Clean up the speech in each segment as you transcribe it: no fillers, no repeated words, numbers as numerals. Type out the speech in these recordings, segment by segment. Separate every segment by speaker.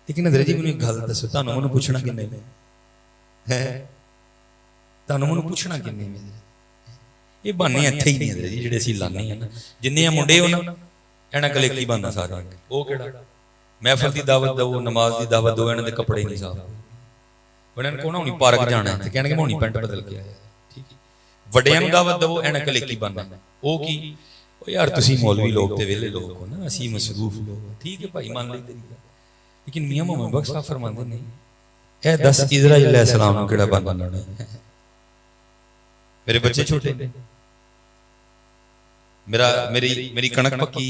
Speaker 1: لیکن حضرت جی مجھے گل دسو تانوں منوں پوچھنا کنے ہے تانوں منوں پوچھنا کنے یہ بہانے اتھے ہی نہیں حضرت جی جڑے اسی لانے ہیں نا جننے منڈے ہو نا اینا کلے کی بہانا سارا وہ کیڑا محفل دی دعوت دو نماز دی دعوت دو انہاں دے کپڑے نہیں صاف انہاں نے کونا ہونی پارک جانا ہے تے کہنے کہ میں ہونی پینٹ بدل کے آیا ٹھیک ہے وڈیاں نوں دعوت دو اینا کلے کی بہانا او کی او یار تسی مولوی لوگ تے ویلے لوگ ہو نا اسی مصروف لوگ ٹھیک ہے بھائی مان لئی تیری لیکن میاں محمد بخش صاحب فرماندے نہیں اے 10 اسرائیل علیہ السلام نوں کیڑا بہانا لانا ہے میرے بچے چھوٹے میری کنک پکی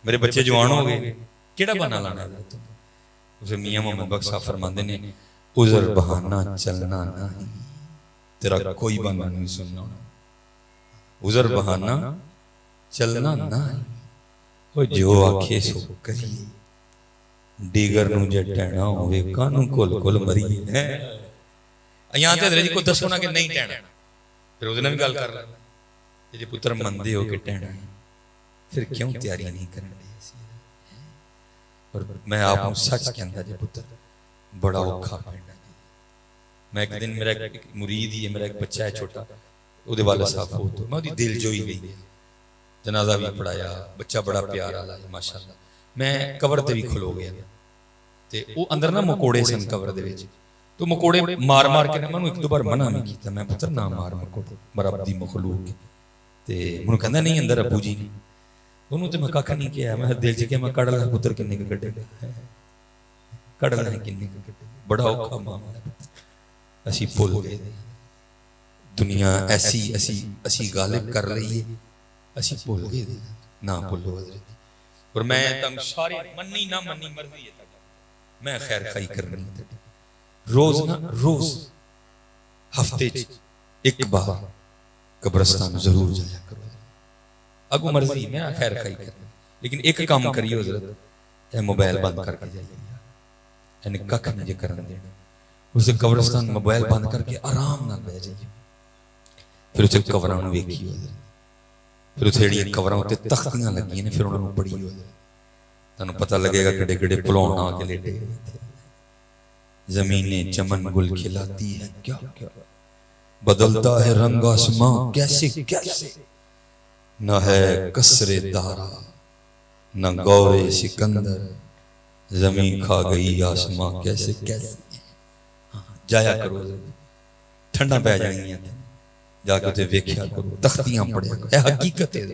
Speaker 1: میرے بچے جوان ہو گئے کیڑا بہانا لانا ہے اسے میاں محمد بخش صاحب فرماندے نے عذر بہانا چلنا نہیں تیرا کوئی بہانا نہیں سننا عذر بہانا چلنا نہیں او جو آکھے سو کریے دیگر نوں جے ٹہنا ہوئے کانوں کول کول مریے ہیں یہاں تے حضرت جی کو دسو نا کہ نہیں ٹہنا پھر اس نے بھی گل کر لیا جی پتر مندے ہو کہ ٹہنا ہے پھر کیوں تیاری نہیں کرنے اور میں آپ کو سچ کہندا جی پتر بڑا اوکھا پینڈا جی میں ایک دن میرا ایک مرید ہی ہے میرا ایک بچہ ہے چھوٹا او دے والد صاحب ہو تو میں دی دل جوئی گئی جنازہ بھی پڑھایا بچہ بڑا پیارا لایا ماشاءاللہ میں قبر تے بھی کھلو گیا تے او اندر نا مکوڑے سن قبر دے وچ تو مکوڑے مار مار کے میں ایک دو بار منع نہیں کیتا میں پتر نہ مار مکوڑے مرب دی مخلوق تے منوں کہندا نہیں اندر ابو جی نہیں انہوں تے میں کھا نہیں کیا میں دل چ کہ میں کڑ لا پتر کنے کے کٹے کڑ لا کنے کے کٹے بڑا اوکھا معاملہ اسی بھول گئے دنیا ایسی اسی غالب کر رہی ہے اسی بھول گئے نہ بھولو حضرت اور میں تم سارے مننی نہ مننی مرضی ہے میں خیر خائی کرنی روز نہ روز ہفتے ایک بار قبرستان ضرور جایا کرو اگو مرضی میں خیر خائی کرنی لیکن ایک کام کریو حضرت اے موبائل بند کر کے جائیے یعنی ککھ نہیں جے کرن دینا اسے قبرستان موبائل بند کر کے آرام نہ بیٹھ جائیے پھر اسے قبراں نوں ویکھیو حضرت پھر اتھے جڑیاں قبراں تے تختیاں لگیاں نے پھر انہاں نوں پڑھیو حضرت تانوں پتہ لگے گا کڑے کڑے پلون آ کے لیٹے زمینیں چمن گل کھلاتی ہے کیا کیا بدلتا ہے رنگ آسماں کیسے کیسے نہ ہے قصر دارا نہ گور سکندر زمین کھا گئی آسماں کیسے کیسے جایا کرو ٹھنڈا پہ جائیں جا کے تے ویکھیا کرو تختیاں پڑھیا کرو اے حقیقت ہے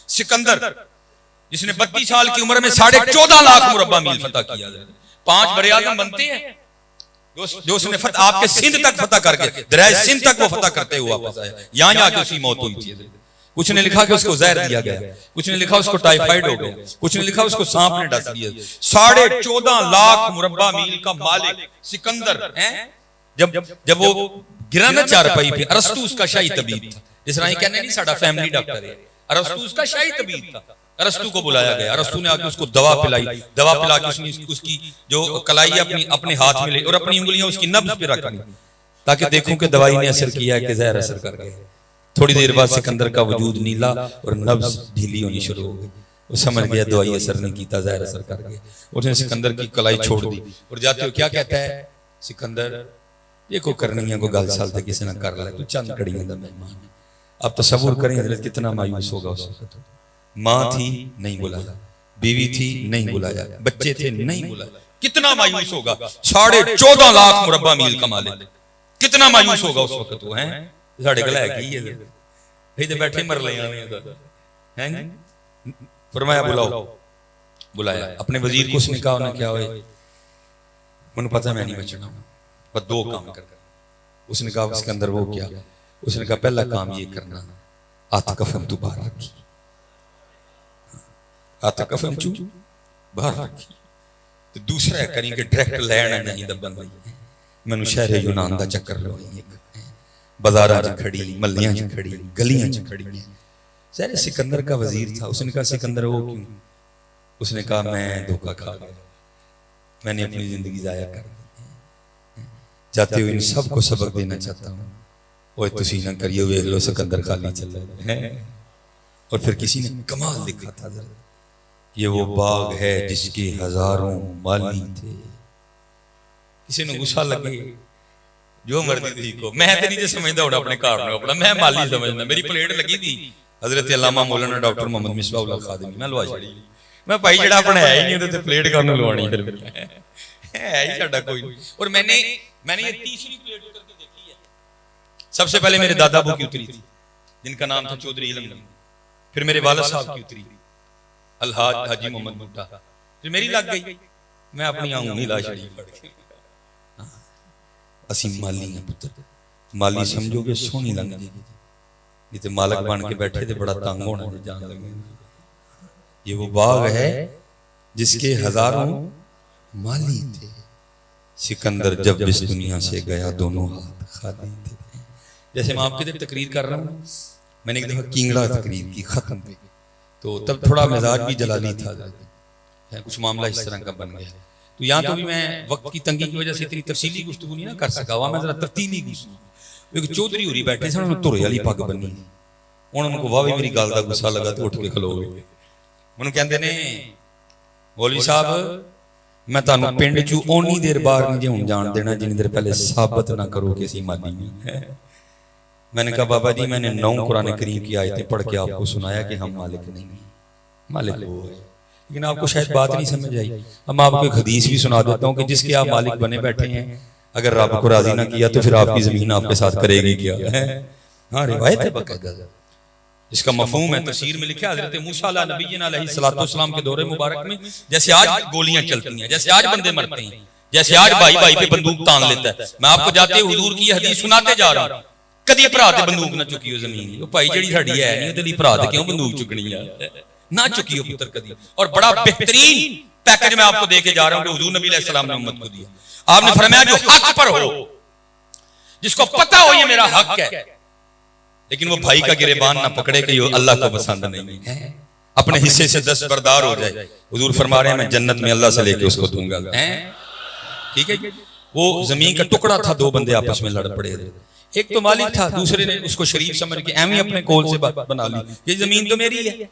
Speaker 1: سکندر جس نے 32 سال کی عمر میں 14.5 لاکھ مربع میل فتح کیا 5 بر اعظم بنتے ہیں جو اس نے فتح آپ کے سندھ تک فتح کر کے دریائے سندھ تک وہ فتح کرتے ہوئے واپس آیا یہاں جا کے اسی موت ہوئی تھی کچھ نے لکھا کہ اس کو زہر دیا گیا کچھ نے لکھا اس کو ٹائیفائیڈ ہو گیا کچھ نے لکھا اس کو سانپ نے ڈس دیا 14.5 لاکھ مربع میل کا مالک سکندر جب وہ گرا نا چارپائی پہ ارسطو اس کا شاہی طبیب تھا جس طرح یہ کہنے نہیں ساڈا فیملی ڈاکٹر ہے ارسطو اس کا شاہی طبیب تھا ارسطو کو بلایا گیا ارسطو نے آ کے اس کو دوا پلائی دوا پلا کے اس نے اس کی جو کلائی اپنے ہاتھ میں لے اور اپنی انگلیاں اس کی نبض پہ رکھ لی تاکہ دیکھوں کہ دوائی نے اثر کیا ہے کہ زہر اثر کر گئے تھوڑی دیر بعد سکندر کا وجود نیلا اور نبض ڈھیلی ہونی شروع ہو گئی وہ سمجھ گیا دوائی اثر نہیں کیتا زہر اثر کر گئے اس نے سکندر کی کلائی چھوڑ دی اور جاتے ہو کیا کہتا ہے سکندر یہ کو کرنی ہے کو گل سال تک کسی نہ کر لے تو چند کڑیاں دا مہمان ہے آپ تصور کریں حضرت کتنا مایوس ہوگا اس وقت ماں تھی نہیں بلایا بیوی تھی نہیں بلایا بچے تھے نہیں بلایا کتنا مایوس ہوگا 14.5 لاکھ مربع میل کا مالک کتنا مایوس ہوگا اس وقت وہ ہیں ساڑھے گلہ ہے کی ہے بھئی دے بیٹھے مر لے آنے ہیں فرمایا بلاؤ بلایا اپنے وزیر کو اس نے کہا انہیں کیا ہوئے منہ پتہ میں نہیں بچنا بس 2 کام کر اس نے کہا اس کے اندر وہ کیا اس نے کہا پہلا کام یہ کرنا آت کفن تو باہر رکھی آتا کفن چو باہر رکھی تو دوسرا ہے کریں کہ ڈریکٹ لینا نہیں دبن رہی میں نے شہر یونان دا چکر لوئی بازاراں چ کھڑی ملیاں چ کھڑی گلیاں چ کھڑی سارے سکندر کا وزیر تھا اس نے کہا سکندر وہ کیوں اس نے کہا میں دھوکہ کھا گیا میں نے اپنی زندگی ضائع کر دی جاتے ہوئے ان سب کو سبق دینا چاہتا ہوں وہ تسی نہ کریے ہوئے لو سکندر خالی چل رہے ہیں اور پھر کسی نے کمال لکھا تھا یہ وہ باغ ہے جس کے ہزاروں مالی تھے. کسی نے غصہ لگے جو مرضی تھی کو میں تے نہیں سمجھدا ہونا اپنے کار نو اپنا میں مالی سمجھنا. میری پلیٹ لگی تھی حضرت علامہ مولانا ڈاکٹر محمد مصباح اللہ خادمی میں لوا چھڑی میں بھائی جڑا اپنا ہے ہی نہیں تے پلیٹ کانوں لوانی پھر ہے ہی ساڈا کوئی. اور میں نے یہ تیسری پلیٹ کر کے دیکھی ہے. سب سے پہلے میرے دادا ابو کی اتری تھی جن کا نام تھا چودھری علم نبی, پھر میرے والد صاحب کی اتری الحاج حاجی محمد بھٹا, پھر میری لگ گئی میں اپنی آنگوں نہیں لا چھڑی پڑھ کے. اسی مالی ہیں پتر, مالی سمجھو گے سونی لنگ جائے گی, نہیں تو مالک بن کے بیٹھے تھے بڑا تنگ ہونا ہے جان لگے. یہ وہ باغ ہے جس کے ہزاروں مالی تھے. سکندر جب اس دنیا سے گیا دونوں ہاتھ خالی تھے. جیسے میں آپ کی تقریر کر رہا ہوں, میں نے ایک دفعہ کینگڑا تقریر کی ختم پہ, تو تب تھوڑا مزاج بھی جلالی تھا, کچھ معاملہ اس طرح کا بن گیا. تو یہاں تو بھی میں وقت کی تنگی کی وجہ سے اتنی تفصیلی گفتگو نہیں نہ کر سکا ہوا, میں ذرا ترتیلی گفتگو. ایک چودھری ہوری بیٹھے سن, انہوں تورے والی پگ بنی, انہوں کو واہ میری گل دا غصہ لگا تو اٹھ کے کھلو گئے. انہوں کہندے نے مولوی صاحب میں تانوں پنڈ چوں اونی دیر باہر نہیں ہوں جان دینا جنی دیر پہلے ثابت نہ کرو کسی مالی میں. میں نے کہا بابا جی میں نے 9 قرآن کریم کی آیتیں پڑھ کے آپ کو سنایا کہ ہم مالک نہیں ہیں, مالک وہ ہے. لیکن آپ کو شاید بات نہیں سمجھ آئی. اب میں آپ کو ایک حدیث بھی سنا دیتا ہوں کہ جس کے آپ مالک بنے بیٹھے ہیں, اگر رب کو راضی نہ کیا تو پھر آپ کی زمین آپ کے ساتھ کرے گی کیا ہے. ہاں روایت ہے باقاعدہ, اس کا مفہوم ہے. تفسیر میں لکھا حضرت موسیٰ علیہ نبینا علیہ الصلوۃ والسلام کے دور مبارک میں جیسے آج گولیاں چلتی ہیں, جیسے آج بندے مرتے ہیں, جیسے آج بھائی بھائی پہ بندوق تان لیتا ہے. میں آپ کو جاتے حضور کی حدیث سناتے جا رہا ہوں. کدی بھرا تے بندوق نہ چکی ہو زمین, وہ بھائی جڑی ساڈی ہے نہیں تے لی بھرا تے کیوں بندوق چکنی ہے, نہ چکی ہو پتر کدی. اور بڑا بہترین پیکج میں آپ کو دے کے جا رہا ہوں کہ حضور نبی علیہ السلام نے امت کو دیا. آپ نے فرمایا جو حق پر ہو, جس کو پتہ ہو یہ میرا حق ہے, لیکن وہ بھائی کا گریبان نہ پکڑے کہ یہ اللہ کو پسند نہیں ہے, اپنے حصے سے دستبردار ہو جائے. حضور فرما رہے ہیں میں جنت میں اللہ سے لے کے اس کو دوں گا. ٹھیک ہے, وہ زمین کا ٹکڑا تھا, 2 بندے آپس میں لڑ پڑے تھے. ایک تو مالک تھا, دوسرے نے اس کو شریف سمجھ کے ایویں اپنے کول سے بنا لی یہ زمین تو میری ہے.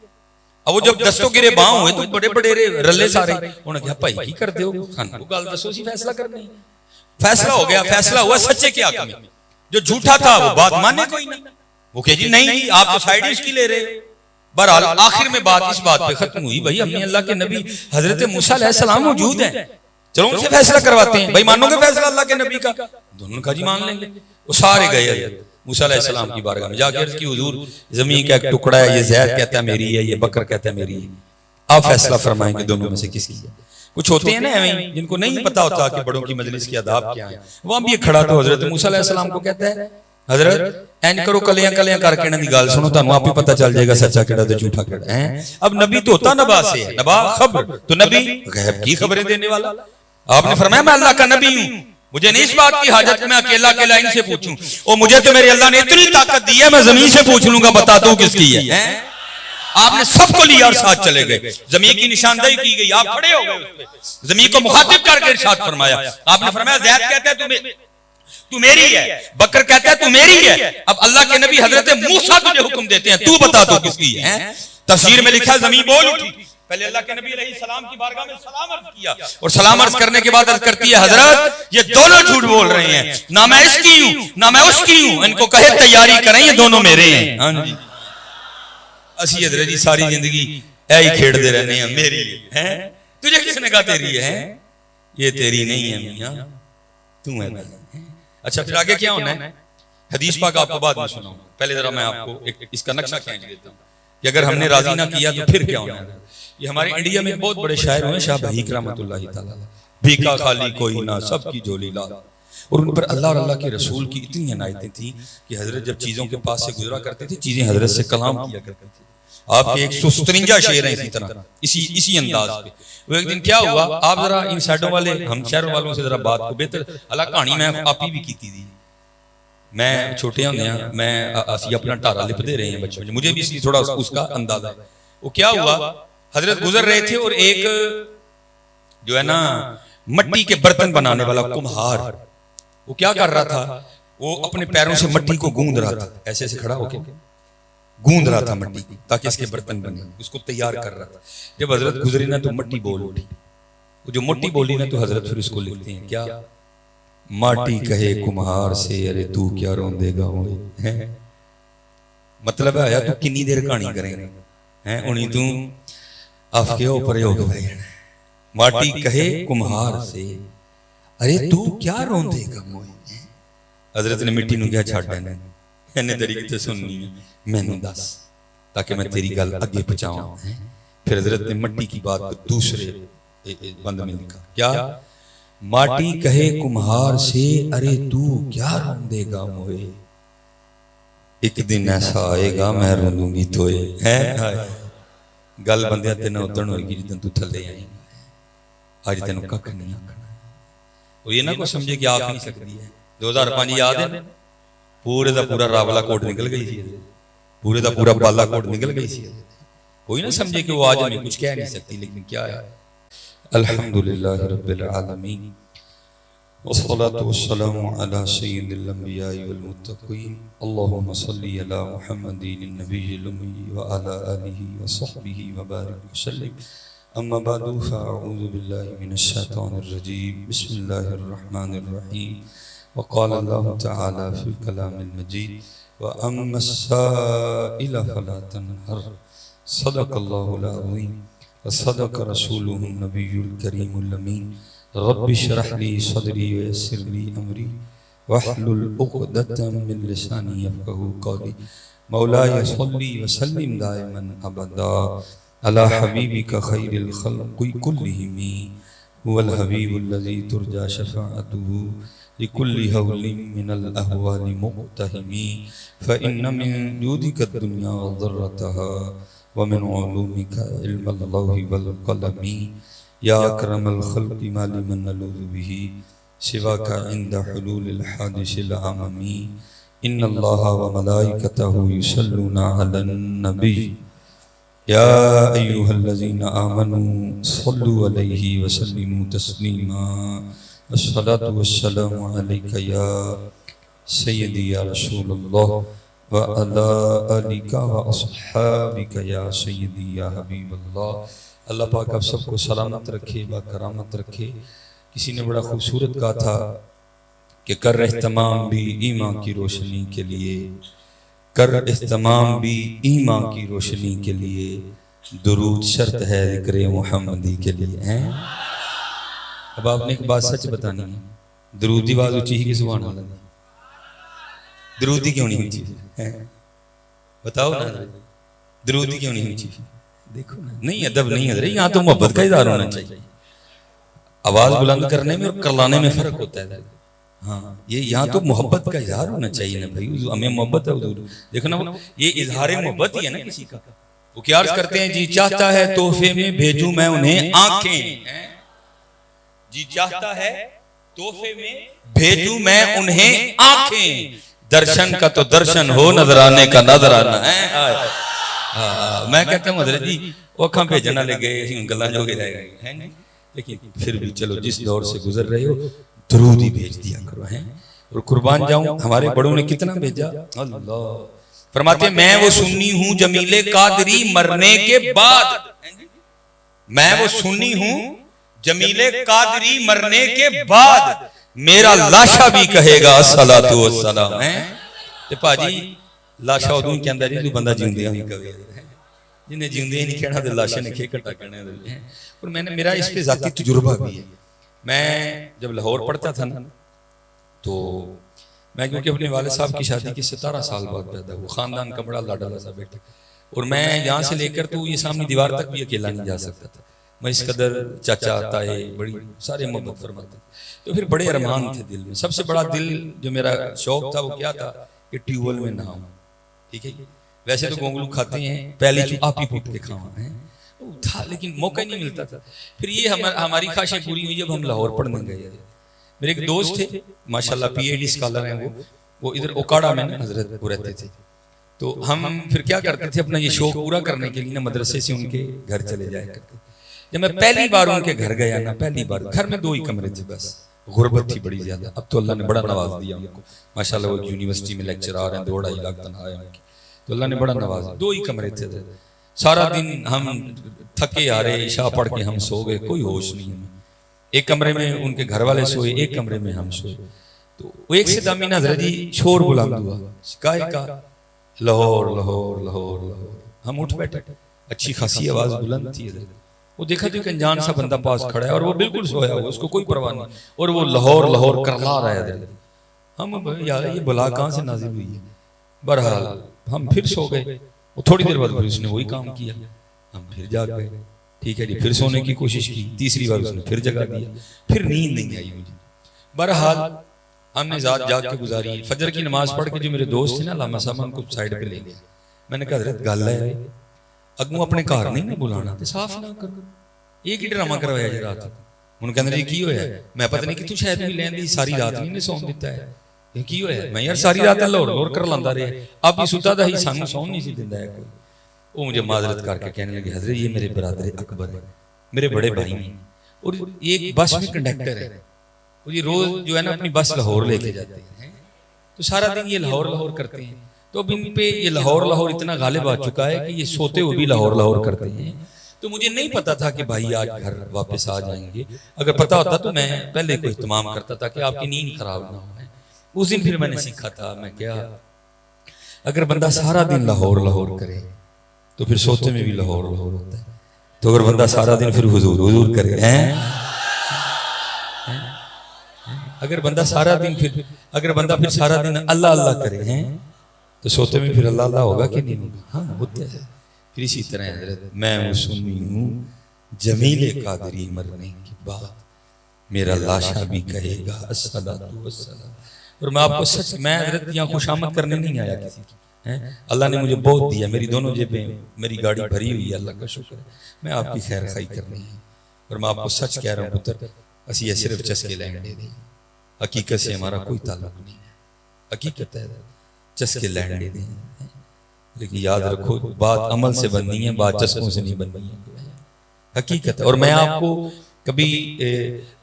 Speaker 1: اب وہ جب دستوں گرے باں ہوئے تو بڑے بڑے رلے سارے, انہوں نے کہا بھائی کی کرتے ہو, وہ گل دسو سی فیصلہ کرنے. فیصلہ ہو گیا, فیصلہ ہوا سچے کے حق میں. جو جھوٹا تھا وہ بات مانے کوئی نہیں, وہ کہ جی نہیں آپ تو سائیڈ اس کی لے رہے. بہرحال آخر میں بات اس بات پہ ختم ہوئی, بھائی ہم نے اللہ کے نبی حضرت موسیٰ علیہ السلام موجود ہیں, چلو ان سے فیصلہ کرواتے ہیں. بھائی مانو گے فیصلہ اللہ کے نبی کا؟ دونوں نے کہا جی مان لیں گے. وہ سارے گئے موسیٰ علیہ السلام کی بارگاہ میں, جا کے عرض کی حضور زمین کا ایک ٹکڑا ہے, یہ زید کہتا ہے میری ہے, یہ بکر کہتا ہے میری ہے, آپ فیصلہ فرمائیں کہ دونوں میں سے کس کی ہے. کچھ ہوتے ہیں نا ایویں جن کو نہیں پتا ہوتا کہ بڑوں کی مجلس کے آداب کیا ہیں. وہاں بھی ایک کھڑا تو حضرت موسیٰ علیہ السلام کو کہتا ہے حضرت این کرو کلیاں کلیاں کر کے انہاں دی گل سنو, تانوں آپ ہی پتہ چل جائے گا سچا کیڑا تے جھوٹا کیڑا ہے. اب نبی تو ہوتا نبا سے ہے, نبا خبر, تو نبی غیب کی خبریں دینے والا. آپ نے فرمایا میں اللہ کا نبی ہوں, مجھے نہیں اس بات کی حاجت کہ میں اکیلا اکیلا ان سے پوچھوں, اور مجھے تو میرے اللہ نے اتنی طاقت دی ہے میں زمین سے پوچھ لوں گا بتاتا ہوں کس کی ہے. آپ نے سب کو لیا اور ساتھ چلے گئے. زمین کی نشاندہی کی گئی, آپ کھڑے ہو گئے, زمین کو مخاطب کر کے ارشاد فرمایا. آپ نے فرمایا زید کہتا ہے تو میری ہے, بکر کہتا ہے تو میری ہے. اب اللہ کے نبی حضرت موسیٰ تجھے حکم دیتے ہیں تو بتا دو کس کی ہے. تفسیر میں لکھا زمین بول اٹھی, پہلے اللہ کے نبی علیہ السلام کی بارگاہ میں سلام عرض کیا, اور سلام عرض کرنے کے بعد عرض کرتی ہے حضرت یہ دونوں جھوٹ بول رہے ہیں, نہ میں اس کی ہوں نہ میں اس کی ہوں, ان کو کہے تیاری کریں یہ دونوں میرے ہیں. ہاں جی اسی حضرت جی ساری زندگی اے ہی کھیڑ دے رہنے ہیں میری ہے, تجھے کس نے کہا تیری ہے, یہ تیری نہیں ہے میاں تو ہے. اچھا پھر آگے کیا ہونا ہے, حدیث پاک آپ کو بعد میں سناؤں, پہلے ذرا میں آپ کو اس کا نقشہ کھینچ دیتا ہوں کہ اگر ہم نے راضی نہ کیا تو پھر کیا ہونا ہے. یہ ہمارے انڈیا میں بہت بڑے شاعر ہوئے شاہ بھیک رحمت اللہ تعالیٰ, بھیکا خالی کوئی نہ سب کی جھولی لال, اور ان پر اللہ اور اللہ کے رسول کی اتنی عنایتیں تھیں کہ حضرت جب چیزوں کے پاس سے گزرا کرتے تھے چیزیں حضرت سے کلام کیا کرتے تھے. آپ کے 157 شعر ہیں اسی طرح اسی انداز پہ. وہ ایک دن کیا ہوا, آپ ذرا ان سائڈوں والے ہم شہروں والوں سے ذرا بات کو بہتر اللہ کہانی میں آپ ہی بھی کی تھی. میں چھوٹے ہوندے ہیں, میں اسی اپنا ٹارا لپ دے رہے ہیں بچوں, مجھے بھی اس لیے تھوڑا اس کا اندازہ ہے. وہ کیا ہوا, حضرت گزر رہے تھے اور ایک جو ہے نا مٹی کے برتن بنانے والا کمہار, وہ کیا کر رہا تھا, وہ اپنے پیروں سے مٹی کو گوند رہا تھا, ایسے ایسے کھڑا ہو کے گوند رہا تھا مٹی تاکہ اس کے برتن بنے، اس کو تیار کر رہا تھا. جب حضرت گزرے نا تو مٹی بول اٹھی. وہ جو مٹی بولی نا تو حضرت پھر اس کو لکھتے ہیں کیا؟ ماٹی کہے کمہار سے ارے تو کیا روندے گا ہوئے. مطلب ہے تو کنی دیر کہانی کریں گے انہیں تو آپ کے اوپر ہی ہوگا بھائی. ماٹی کہے کمہار سے ارے تو کیا روندے گا ہوئے. حضرت نے مٹی نو کیا چھاڑ دینا انہیں طریقے سے سننی ہے میں نے دس تاکہ میں تیری گل اگے پہنچاؤں. پھر حضرت نے مٹی کی بات کو دوسرے بند میں لکھا کیا؟ ماٹی کہے کمہار سے ارے تو کیا روندے گا موئے. ایک دن ایسا آئے گا میں روندوں گی توئے. گل بندیاں تے نہ اتن ہوئے گی جدن تو تھلے آئیں گی. آج تینوں ککھ نہیں آکھنا. وہ یہ نہ کو سمجھے کہ آکھ نہیں سکتی ہے. 2005 یاد ہے پورے دا پورا راولا کوٹ نکل گئی تھی، پورے دا پورا بالا کوٹ نکل گئی تھی. کوئی نہ سمجھے کہ وہ آج میں کچھ کہہ نہیں سکتی، لیکن کیا ہے. الحمدللہ رب العالمین والصلاة والسلام على سید الانبیاء والمتقین. اللہم صلی علی محمد النبی الامی وعلى آلہ وصحبہ وبارک وسلم. اما بعد فاعوذ باللہ من الشیطان الرجیم. بسم اللہ الرحمن الرحیم. وقال اللہ تعالی فی الکلام المجید وَأَمَّا السَّائِلَ فَلَا تَنْهَرْ. صدق اللہ العظیم وصدق رسولہ النبی الکریم الامین. رب اشرح لی صدری ویسر لی امری واحلل عقدۃ من لسانی یفقہوا قولی. مولاي صلی وسلم دائما ابدا علی حبیبک خیر الخلق کلہم هو الحبیب الذی ترجى شفاعته لكل هول من الاهوال مقتحم. فإن من جودك الدنيا وضرتها ومن علومك علم اللوح والقلم. یا اکرم الخلق ما لمن نلوذ به سواك عند حلول الحادث العممی. ان اللہ وملائکته يصلون على النبی یا ایہا الذین آمنوا صلوا علیہ وسلموا تسلیما. الصلاة والسلام علیک یا سیدی یا رسول اللہ وعلی آلک واصحابک یا سیدی یا حبیب اللہ. اللہ پاک آپ سب کو سلامت رکھے، با کرامت رکھے. کسی نے بڑا خوبصورت کہا تھا کہ کر اہتمام بھی ایمان کی روشنی کے لیے، کر اہتمام بھی ایمان کی روشنی کے لیے، درود شرط ہے ذکر محمدی کے لیے. اب آپ نے ایک بات سچ بتانی ہے، درودی آواز اونچی ہی کہ سبحان اللہ؟ درودی کیوں نہیں اونچی؟ بتاؤ نا، درودی کیوں نہیں اونچی؟ دیکھو نہیں ادب نہیں حضرت، یہاں تو محبت کا اظہار ہونا چاہیے. آواز بلند کرنے میں اور کرلانے میں فرق ہوتا ہے. ہاں یہ یہاں تو محبت کا اظہار ہونا چاہیے نا بھائی. ہمیں محبت ہے حضور. دیکھو نا یہ اظہار محبت ہی ہے نا کسی کا. وہ کیا عرض کرتے ہیں؟ جی چاہتا ہے تحفے میں بھیجوں میں انہیں آنکھیں. جی چاہتا ہے تحفے میں بھیجوں میں انہیں آنکھیں. درشن کا تو درشن ہو، نظرانے کا نظرانہ ہے. میں کہتا ہوں حضرت جی وہ کھاں بھیجنا لے گئے گلاں جو گئے رہ گئے ہیں، لیکن پھر بھی چلو جس دور سے گزر رہے ہو درود ہی بھیج دیا کرو. اور قربان جاؤں ہمارے بڑوں نے کتنا بھیجا. اللہ فرماتے ہیں میں وہ سنی ہوں جمیل قادری مرنے کے بعد، میں وہ سنی ہوں جمیل قادری مرنے کے بعد، میرا لاشا بھی کہے گا الصلاۃ والسلام. تے پاجی لاشا ادوں کے اندر جو بندہ جیندیاں بھی کہے، جنہیں جیندیاں نہیں کہنا تو لاشا نے کھے کٹا کہنا. اور میں نے میرا اس پہ ذاتی تجربہ بھی ہے. میں جب لاہور پڑھتا تھا نا تو میں کیونکہ اپنے والد صاحب کی شادی کے 17 سال بعد پیدا ہوا، خاندان کا بڑا لاڈلا سا بیٹا، اور میں یہاں سے لے کر تو یہ سامنے دیوار تک بھی اکیلا نہیں جا سکتا تھا. میں اس قدر چاچا آتا ہے بڑی سارے محبت فرماتے. تو پھر بڑے ارمان تھے دل میں. سب سے بڑا دل جو میرا شوق تھا وہ کیا تھا کہ ٹیوبویل میں نہاؤں. ٹھیک ہے ویسے تو گونگلو کھاتے ہیں، پہلے جو آپ ہی پھوٹ کے کھاؤں تھا، لیکن موقع نہیں ملتا تھا. پھر یہ ہماری خواہشیں پوری ہوئی جب ہم لاہور پڑھنے گئے. میرے ایک دوست تھے ماشاءاللہ پی ایچ ڈی اسکالر ہیں، وہ ادھر اوکاڑا میں حضرت وہ رہتے تھے. تو ہم پھر کیا کرتے تھے اپنا یہ شوق پورا کرنے کے لیے نا مدرسے سے ان کے گھر چلے جایا کرتے. جب میں پہلی بار ان کے گھر گیا نا، پہلی بار گھر میں 2 ہی کمرے تھے بس، غربت تھی بڑی زیادہ. اب تو اللہ نے بڑا نواز دیا ان کو ماشاءاللہ. وہ یونیورسٹی میں لیکچر آ رہے ہیں، 2.5 لاکھ تنخواہ ہے ان کی. تو اللہ نے بڑا نوازا. 2 ہی کمرے تھے. سارا دن ہم تھکے آ رہے, عشاء پڑھ کے ہم سو گئے, کوئی ہوش نہیں ہمیں. ایک کمرے میں ان کے گھر والے سوئے, ایک کمرے میں ہم سوئے. تو وہ ایک سے دامین حضرت جی شور بلند ہوا, کائے کا لاہور لاہور لاہور لاہور. ہم اٹھ بیٹھے, اچھی خاصی آواز بلند تھی. وہ دیکھا تو ایک انجان سا بندہ پاس کھڑا ہے اور وہ بالکل سویا ہوا, اس کو کوئی پرواہ نہیں, اور وہ لاہور لاہور کرلا رہا ہے. ہم یار یہ بلا کہاں سے نازل ہوئی ہے. بہرحال ہم پھر سو گئے. وہ تھوڑی دیر بعد پھر اس نے وہی کام کیا, ہم پھر جاگ گئے. ٹھیک ہے جی, پھر سونے کی کوشش کی, تیسری بار اس نے پھر جگا دیا, پھر نیند نہیں آئی مجھے. بہرحال ہم نے ذات جاگ کے گزاری. فجر کی نماز پڑھ کے جو میرے دوست تھے نا علامہ صاحب, ان کو سائڈ پہ لے گیا. میں نے کہا حضرت گل ہے اگوں اپنے گھر نہیں نہ بلانا تے صاف نہ کرو, ایک ہی ڈرامہ کروایا جی رات. انہوں کہندے جی کی ہویا ہے, میں پتہ نہیں کہ تو شاید بھی لین دی ساری رات نہیں نے سون دیتا ہے. یہ کی ہویا ہے, میں یار ساری رات لاہور لاہور کر لاندا رہا, اب بھی ستا دا ہی سانوں سون نہیں سی دیندا ہے کوئی. وہ مجھے معذرت کر کے کہنے لگے حضرت یہ میرے برادر اکبر ہے, میرے بڑے بھائی ہیں, اور ایک بس میں کنڈکٹر ہے, اور یہ روز جو ہے نا اپنی بس لاہور لے کے جاتے ہیں, تو سارا دن یہ لاہور لاہور کرتے ہیں. تو اب ان پہ یہ لاہور لاہور اتنا غالب آ چکا ہے کہ یہ سوتے ہوئے بھی لاہور لاہور کرتے ہیں. تو مجھے نہیں پتا تھا کہ بھائی آج گھر واپس آ جائیں گے. اگر پتا ہوتا تو میں پہلے کوئی اہتمام کرتا تھا کہ آپ کی نیند خراب نہ ہو. اس دن پھر میں نے سیکھا تھا, میں کیا اگر بندہ سارا دن لاہور لاہور کرے تو پھر سوتے میں بھی لاہور لاہور ہوتا ہے. تو اگر بندہ سارا دن پھر حضور حضور کرے ہیں, اگر بندہ سارا دن پھر سارا دن اللہ اللہ کرے ہیں تو سوتے میں پھر اللہ اللہ ہوگا کہ نہیں ہوگا. ہاں ہوتا ہے. پھر اسی طرح حضرت میں وہ سنی ہوں جمیل قادری مرنے کے بعد میرا لاشا بھی کہے گا الصلاۃ والسلام. اور میں آپ کو سچ, میں حضرت یہاں خوش آمد کرنے نہیں آیا کسی کی. اللہ نے مجھے بہت دیا, میری دونوں جیبیں, میری گاڑی بھری ہوئی ہے, اللہ کا شکر ہے. میں آپ کی خیر خواہی کرنی ہے. اور میں آپ کو سچ کہہ رہا ہوں پتر, اسی یہ صرف چسکے لینڈ دے دیں, حقیقت سے ہمارا کوئی تعلق نہیں ہے. حقیقت ہے چسکے لینڈ دے دیں, لیکن یاد رکھو بات عمل سے بننی ہے, بات چسکوں سے نہیں بننی ہے. حقیقت ہے. اور میں آپ کو کبھی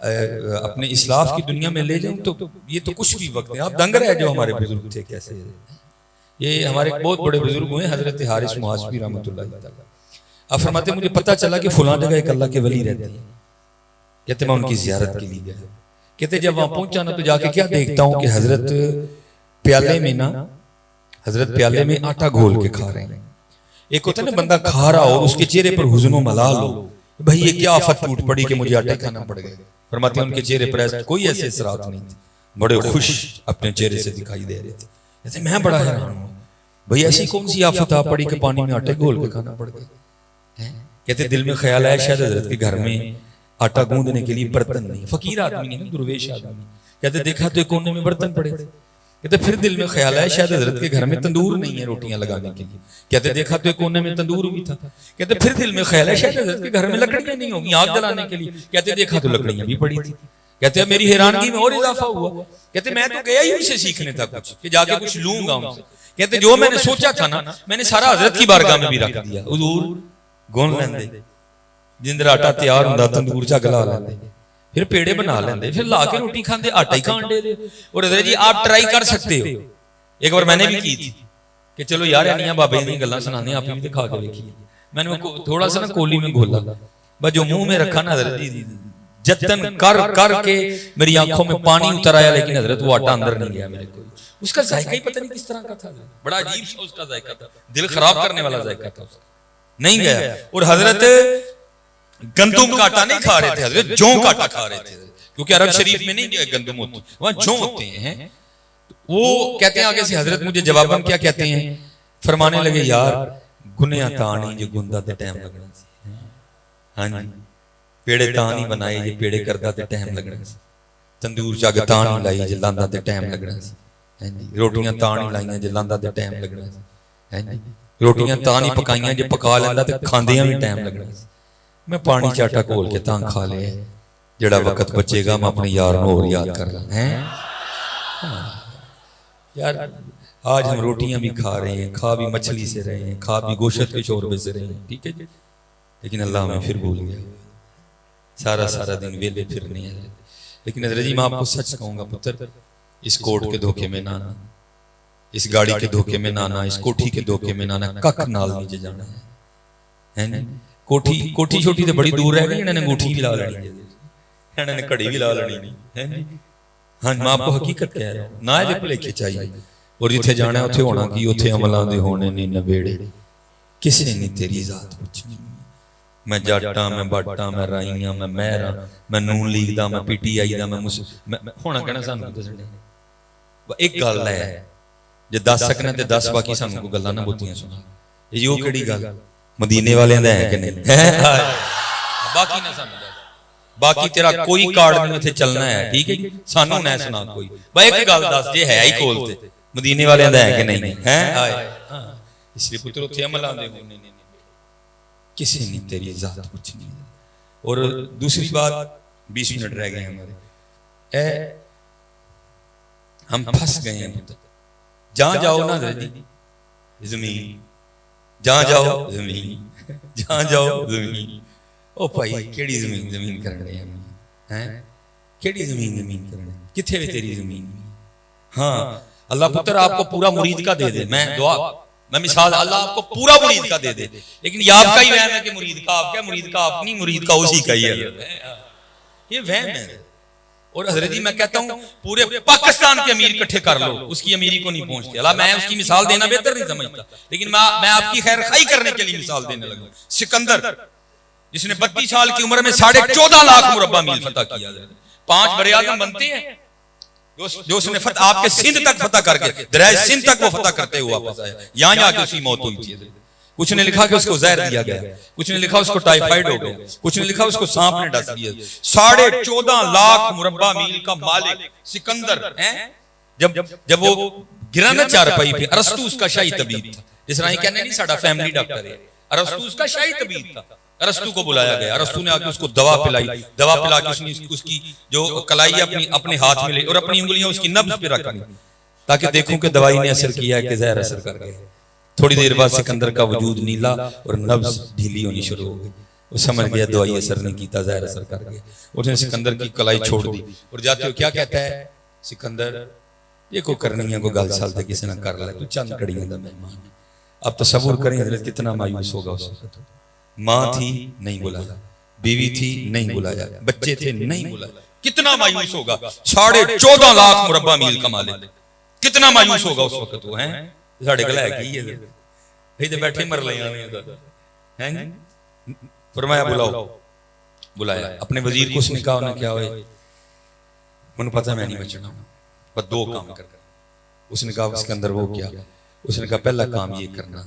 Speaker 1: اپنے اسلاف کی دنیا میں لے جاؤں تو یہ تو کچھ بھی وقت ہے, آپ دنگ رہے جو ہمارے بزرگ تھے کیسے. یہ ہمارے بہت بڑے بزرگ ہوئے حضرت حارث محاسبی رحمۃ اللہ تعالی. آپ فرماتے مجھے پتہ چلا کہ فلاں جگہ ایک اللہ کے ولی رہتے ہیں. کہتے میں ان کی زیارت کے لیے گیا. کہتے جب وہاں پہنچا نا تو جا کے کیا دیکھتا ہوں کہ حضرت پیالے میں آٹا گھول کے کھا رہے ہیں. ایک ہوتا ہے نا بندہ کھا رہا اور اس کے چہرے پر حزن و ملال ہو, بھئی یہ کیا آفت ٹوٹ پڑی کہ مجھے آٹے کھانا پڑ گئے. فرماتے ہیں ان کے چہرے پر کوئی ایسے اثرات نہیں تھے, بڑے خوش اپنے چہرے سے دکھائی دے رہے تھے. کہتے میں بڑا حیران ہوں, بھئی ایسی کون سی آفت آ پڑی کہ پانی میں آٹے گھول کے کھانا پڑ گئے. کہتے دل میں خیال آیا شاید حضرت کے گھر میں آٹا گوندنے کے لیے برتن نہیں, فقیر آدمی نہیں, درویش آدمی. کہتے دیکھا تو ایک کونے میں برتن پڑے تھے. کہتے پھر دل میں خیال آیا شاید حضرت کے گھر میں تندور نہیں ہے روٹیاں لگانے کے لیے. کہتے دیکھا تو ایک کونے میں تندور بھی تھا. کہتے پھر دل میں خیال آیا شاید حضرت کے گھر میں لکڑیاں نہیں ہوگی آگ جلانے کے لیے. کہتے دیکھا تو لکڑیاں بھی پڑی تھی. کہتے میری حیرانگی میں اور اضافہ ہوا. کہتے میں تو گیا ہی ان سے سیکھنے تھا کچھ کہ جا کے کچھ لوں گا ان سے. کہتے جو میں نے سوچا تھا نا میں نے سارا حضرت کی بارگاہ میں بھی رکھ دیا. حضور گون لیندے جندر آٹا تیار ہوندا تندور چ گلا لیندے, پھر پیڑے بنا لیندے, پھر لا کے روٹی کھاندے, آٹا ہی کھان دے. اور حضرت جی آپ ٹرائی کر سکتے ہو. ایک بار میں نے بھی کی تھی کہ چلو یار انیاں بابے دی گلاں سنانے آپ بھی دکھا کے دیکھیے. میں نے تھوڑا سا نا کولی میں گھولا, بس جو منہ میں رکھا نا حضرت جی جتن کر کر کے میری آنکھوں میں پانی اتر آیا, لیکن حضرت وہ آٹا اندر نہیں گیا میرے کو. اس کا ذائقہ ہی پتہ نہیں کس طرح کا تھا, بڑا عجیب سا اس کا ذائقہ تھا, دل خراب کرنے والا ذائقہ تھا, نہیں گیا. اور حضرت گندم کا آٹا نہیں کھا رہے تھے, حضرت جوں کا آٹا کھا رہے تھے, کیونکہ عرب شریف میں نہیں گندم ہوتی, وہاں جوں ہوتے ہیں. وہ کہتے ہیں آگے سے حضرت مجھے جواباً کیا کہتے ہیں, فرمانے لگے یار گنیا تانی جو گندہ تے ٹائم لگنا سی. ہاں جی پیڑے تانی بنائے جو پیڑے کردہ تے ٹائم لگنا سی, تندور چاگ تانی لائی جو لاندہ تے ٹائم لگنا سی, روٹیاں تانی لائیاں جو لاندہ تے ٹائم لگنا سی, روٹیاں تانی پکائیاں جو پکا لیندہ تے کھاندیاں بھی ٹائم لگنا سی. میں پانی چاٹا کھول کے تاں کھا لے, جڑا وقت بچے گا میں اپنے یار نو اور یاد کر رہا ہیں. یار آج ہم روٹیاں بھی کھا رہے ہیں, کھا بھی مچھلی سے رہے ہیں, کھا بھی گوشت کے شوربے سے رہے ہیں, ٹھیک ہے جی, لیکن اللہ ہمیں پھر بھول گیا. سارا دن ویلے پھرنے ہیں. لیکن حضرت جی میں آپ کو سچ کہوں گا پتر, اس کوٹ کے دھوکے میں نہ آنا, اس گاڑی کے دھوکے میں نہ آنا, اس کوٹھی کے دھوکے میں نہ آنا, ککھ نال نیچے جانا ہے نا. کوٹھی چھوٹی تو بڑی دور رہ گئی, انہوں نے انگوٹھی بھی لا لینی ہے, انہوں نے گھڑی بھی لا لینی ہے. ہاں میں آپ کو حقیقت کہہ رہا ہوں, نہ یہ بھلیکے چاہیے. اور جتھے جانا اتھے ہونا کی, اتھے عملاں دے ہونے نہیں نبیڑے. کسی نے نہیں تیری ذات پوچھنی. میں جاٹاں, میں باٹاں, میں رائیاں, میں مہراں, میں نون لیگ دا, میں پی ٹی آئی دا, میں ہونا کہنا سانوں دسنے. ایک گل ہے جے دس سکنے تے 10 باقی سانوں کو گلاں نہ بوتیاں سنا. یہ کیڑی گل مدینے والیاں دا ہے کہ نہیں؟ باقی نہ سانوں دس, باقی تیرا کوئی کارڈ نہیں اتنے چلنا ہے, ٹھیک ہے جی, سانوں نہ سنا کوئی. بھائی ایک گل دس جے ہے ہی کول تے مدینے والیاں دا ہے کہ نہیں ہے؟ اس لیے پتر اتنے عمل آندے ہونے نہیں, کسی نے تیری ذات پوچھنی. اور دوسری بات, 20 منٹ رہ گئے ہمارے, اے ہم پھنس گئے ہیں. جہاں جاؤ نا زمین, جہاں جاؤ زمین, جہاں جاؤ زمین. او بھائی کیڑی زمین زمین کرنے ہیں, کیڑی زمین زمین کرنے, کتھے بھی تیری زمین. ہاں اللہ پتر آپ کو پورا مرید کا دے دے, میں دعا میں مثال, اللہ آپ کو پورا مرید کا دے دے, لیکن یہ آپ کا ہی وہم ہے کہ مرید کا آپ کیا, مرید کا آپ نہیں, مرید کا اسی کا ہی ہے. یہ وہم ہے. اور حضرت جی میں کہتا ہوں پورے پاکستان کے امیر اکٹھے کر لو, اس کی امیری کو نہیں پہنچتے. اللہ میں اس کی مثال دینا بہتر نہیں سمجھتا, لیکن میں آپ کی خیر خواہی کرنے کے لیے مثال دینے لگا. سکندر جس نے 32 سال کی عمر میں 14.5 لاکھ مربع میل فتح کیا, 5 بڑے اعظم بنتے ہیں جو اس نے فتح آپ کے سندھ تک فتح کر کے, دریائے سندھ تک وہ فتح کرتے ہوئے واپس آیا. یہاں جا کے اس کی موت ہوئی تھی. کچھ نے لکھا کہ اس کو زہر دیا گیا, کچھ نے لکھا اس کو ٹائیفائیڈ ہو گیا, کچھ نے لکھا اس کو سانپ نے ڈس دیا. 14.5 لاکھ مربع میل کا مالک سکندر, جب وہ گرا نا چارپائی پہ, ارسطو اس کا شاہی طبیب تھا. جس طرح یہ کہنے نہیں ساڈا فیملی ڈاکٹر ہے, ارسطو اس کا شاہی طبیب تھا. ارسطو کو بلایا گیا, ارسطو نے آ کے اس کو دوا پلائی, دوا پلا کے اس کی جو کلائی اپنے ہاتھ میں لے اور اپنی انگلیاں اس کی نبض پہ رکھ لی, تاکہ دیکھوں کہ دوائی نے اثر کیا ہے کہ زہر اثر کر گیا. تھوڑی دیر بعد سکندر کا وجود نیلا اور نبض ڈھیلی ہونی شروع ہو گئی. وہ سمجھ گیا دوائی اثر نہیں کیتا, زہر اثر کر گیا. اس نے سکندر کی کلائی چھوڑ دی اور جاتے ہو کیا کہتا ہے سکندر, یہ کو کرنی ہے کو گل سالتے کسی نہ کر لے, تو چند کڑیاں دا مہمان. اب تصور کریں حضرت کتنا مایوس ہوگا اس وقت. ماں تھی نہیں بلایا, بیوی تھی نہیں بلایا, بچے تھے نہیں بلایا, کتنا مایوس ہوگا. 14.5 لاکھ مربع میل کا مالک, کتنا مایوس ہوگا اس وقت. وہ ہیں ساڑھے گلہ ہے کی ہے بھئی تو بیٹھے مر لے آنے. فرمایا بلاؤ, بلایا. اپنے وزیر کو اس نے کہا, انہیں کیا ہوئے, انہوں پتہ میں نہیں بچنا ہوں, پر 2 کام کر. اس نے کہا اس کے اندر وہ کیا, اس نے کہا پہلا کام یہ کرنا,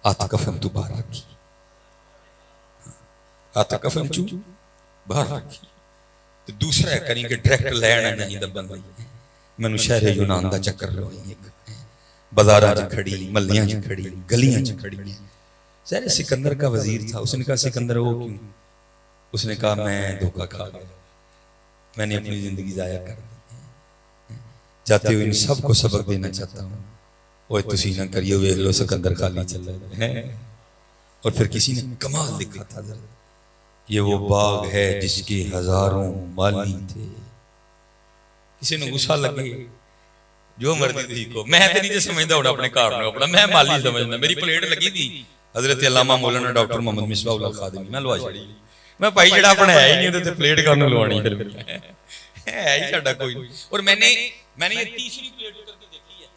Speaker 1: آتھ کفن تو باہر رکھی, آتھ کفن چو باہر رکھی. تو دوسرا ہے کریں کہ ڈریکٹ لینا نہیں دبن لئی, میں نے شہر یونان دا چکر لو, بازاراں چ کھڑی, ملیاں چ کھڑی, گلیاں چ کھڑی. ظاہر سکندر کا وزیر تھا. اس نے کہا سکندر وہ کیوں, اس نے کہا میں دھوکہ کھا گیا, میں نے اپنی زندگی ضائع کر دی, جاتے ہوئے ان سب کو سبق دینا چاہتا ہوں. اوے تسی نہ کریے ویکھ لو سکندر خالی چل رہا ہے. اور پھر کسی نے کمال لکھا تھا, یہ وہ باغ ہے جس کے ہزاروں مالی تھے. کسی نے غصہ لگے جو مرضی تھی کو, میں تے نہیں سمجھدا ہوں اپنے کار نو اپنا, میں مالی سمجھنا. میری پلیٹ لگی تھی حضرت علامہ مولانا ڈاکٹر محمد مصباح اللہ خادمی, میں لوا چھڑی. میں بھائی جڑا اپنا ہے ہی نہیں تے پلیٹ کانوں لوانی پھر ہے ہی ساڈا کوئی نہیں. اور میں نے یہ تیسری پلیٹ اتر کے دیکھی ہے.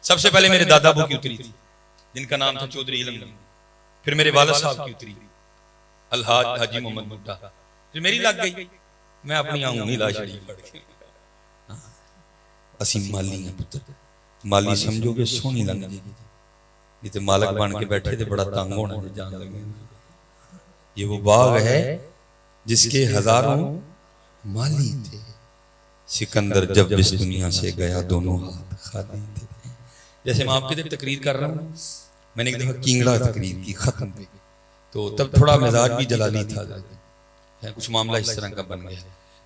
Speaker 1: سب سے پہلے میرے دادا ابو کی اتری تھی جن کا نام تھا چودھری علم. پھر میرے والد صاحب کی اتری الحاج حاجی محمد بھٹا, پھر میری لگ گئی. میں اپنی آنگوں ہی لا چھڑی پڑھ کے. اسی مالی ہیں پتر, مالی سمجھو گے سونی لگ جائے گی, یہ تو مالک بن کے بیٹھے تھے بڑا تنگ ہونا جان لگے. یہ وہ باغ ہے جس کے ہزاروں مالی تھے. سکندر جب اس دنیا سے گیا دونوں ہاتھ خالی تھے. جیسے میں آپ کے دیر تقریر کر رہا ہوں, میں نے ایک دفعہ کینگڑا تقریر کی ختم پہ, تو تب تھوڑا مزاج بھی جلالی تھا, کچھ معاملہ اس طرح کا بن گیا.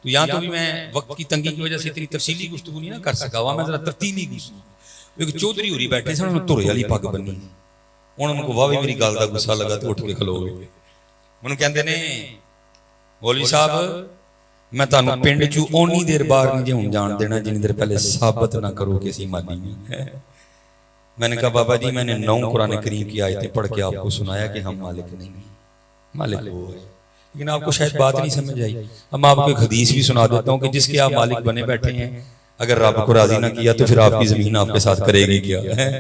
Speaker 1: تو یہاں تو بھی میں وقت کی تنگی کی وجہ سے اتنی تفصیلی گفتگو نہیں نہ کر سکا ہوا, میں ذرا ترتیلی گفتگو. ایک چودھری ہوری بیٹھے سن, انہوں تورے والی پگ بنی, انہوں کو واوی میری گل دا غصہ لگا تو اٹھ کے کھلو گئے. انہوں کہندے نے مولوی صاحب میں تانوں پنڈ چوں اونی دیر باہر نہیں جے ہن جان دینا جنی دیر پہلے ثابت نہ کرو کہ اسی مالی ہیں. میں نے کہا بابا جی میں نے 9 قرآن کریم کی آیتیں پڑھ کے آپ کو سنایا کہ ہم مالک نہیں ہیں، مالک وہ ہے، لیکن آپ کو شاید بات نہیں سمجھ آئی۔ اب آپ کو ایک حدیث بھی سنا دیتا ہوں کہ جس کے آپ مالک بنے بیٹھے ہیں، اگر رب کو راضی نہ کیا تو پھر آپ کی زمین آپ کے ساتھ کرے گی کیا ہے؟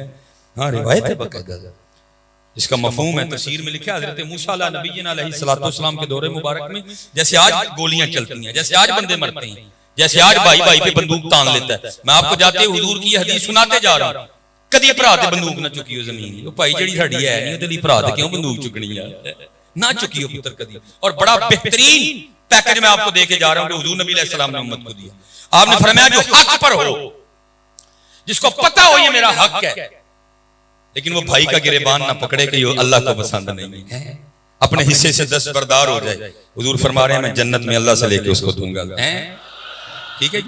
Speaker 1: ہاں روایت ہے باقاعدہ، اس کا مفہوم ہے، تفسیر میں لکھا ہے حضرت موسیٰ علیہ نبینا علیہ الصلوۃ والسلام کے دور مبارک میں جیسے آج گولیاں چلتی ہیں، جیسے آج بندے مرتے ہیں، جیسے آج بھائی بھائی پہ بندوق تان لیتا ہے۔ میں آپ کو جاتے حضور کی حدیث سناتے جا رہا ہوں، کدی بھرا تے بندوق نہ چکیو زمین، وہ بھائی جڑی ساڈی ہے نہیں، تے بھرا تے کیوں بندوق چکنی ہے، نہ چکیو پتر کدی۔ اور بڑا بہترین پیکج میں آپ کو دے کے جا رہا ہوں کہ حضور نبی علیہ السلام نے امت کو دیا۔ آپ نے فرمایا جو حق پر ہو، جس کو پتہ ہو یہ میرا حق ہے، لیکن وہ بھائی کا گریبان نہ پکڑے کہ یہ اللہ کو پسند نہیں ہے، اپنے حصے سے دستبردار ہو جائے۔ حضور فرما رہے ہیں میں جنت میں اللہ سے لے کے اس کو دوں گا، ٹھیک ہے۔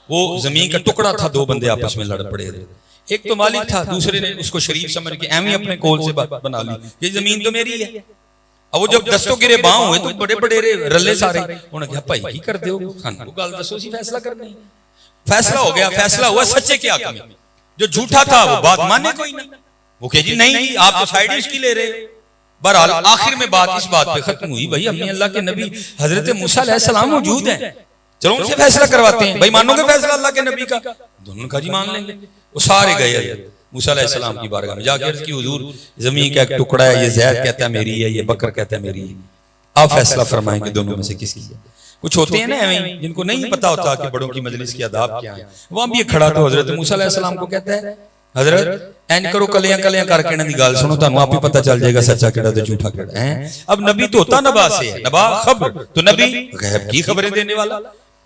Speaker 1: وہ زمین کا ٹکڑا تھا، 2 بندے آپس میں لڑ پڑے تھے، ایک تو مالک تھا، دوسرے نے اس کو شریف سمجھ کے ایویں اپنے کول سے بنا لی یہ زمین تو میری ہے۔ اب وہ جب دستوں گرے باں ہوئے تو بڑے بڑے رلے سارے، انہوں نے کہا بھائی کی کر دیو، وہ گل دسو سی فیصلہ کرنے۔ فیصلہ ہو گیا، فیصلہ ہوا سچے کے حق میں، جو جھوٹا تھا وہ بات مانے کوئی نہیں، وہ کہ جی نہیں آپ تو سائیڈ اس کی لے رہے۔ بہرحال آخر میں بات اس بات پہ ختم ہوئی، بھائی ہم نے اللہ کے نبی حضرت موسیٰ علیہ السلام موجود ہیں، چلو ان سے فیصلہ کرواتے ہیں، بھائی مانو گے فیصلہ اللہ کے نبی کا؟ دونوں کا جی مان لیں گے۔ وہ سارے گئے حضرت موسیٰ علیہ السلام کی بارگاہ میں، جا کے عرض کی حضور زمین کا ایک ٹکڑا ہے، یہ زید کہتا ہے میری ہے، یہ بکر کہتا ہے میری ہے، آپ فیصلہ فرمائیں کہ دونوں میں سے کس کی ہے۔ کچھ ہوتے ہیں نا ایویں جن کو نہیں پتا ہوتا کہ بڑوں کی مجلس کی آداب کیا ہیں۔ وہاں بھی کھڑا تو حضرت موسیٰ علیہ السلام کو کہتا ہے حضرت این کرو کلیاں کلیاں کر کے دی گل سنو، تانوں آپ ہی پتہ چل جائے گا سچا کیڑا تے جھوٹا کیڑا ہے۔ اب نبی تو ہوتا نبا سے ہے، نبا خبر، تو نبی غیب کی خبریں دینے والا۔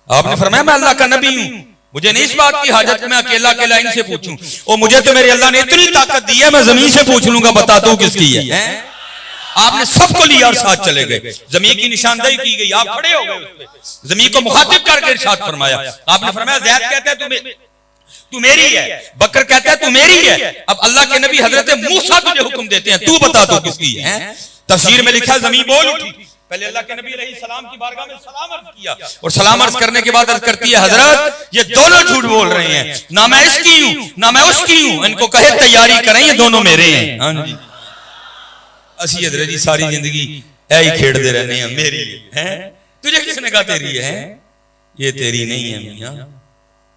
Speaker 1: آپ نے فرمایا میں اللہ کا نبی ہوں، مجھے نہیں اس بات کی حاجت کہ میں اکیلا اکیلا ان سے پوچھوں، اور مجھے تو میرے اللہ نے اتنی طاقت دی ہے میں زمین سے پوچھ لوں گا بتا دو کس کی ہے۔ آپ نے سب کو لیا اور ساتھ چلے گئے، زمین کی نشاندہی کی گئی، آپ کھڑے ہو گئے اس پہ، زمین کو مخاطب کر کے ارشاد فرمایا۔ آپ نے فرمایا زید کہتا ہے تو میری ہے، بکر کہتا ہے تو میری ہے، اب اللہ کے نبی حضرت موسیٰ تجھے حکم دیتے ہیں تو بتا دو کس کی ہے۔ تفسیر میں لکھا زمین بول اٹھی، پہلے اللہ کے نبی علیہ السلام کی بارگاہ میں سلام عرض کیا، اور سلام عرض کرنے کے بعد عرض کرتی ہے حضرت یہ دونوں جھوٹ بول رہے ہیں، نہ میں اس کی ہوں نہ میں اس کی ہوں، ان کو کہے تیاری کریں یہ دونوں میرے ہیں۔ ہاں جی اسی حضرت جی ساری زندگی اے ہی کھیڑ دے رہنے ہیں، میری ہے، تجھے کس نے کہا تیری ہے، یہ تیری نہیں ہے میاں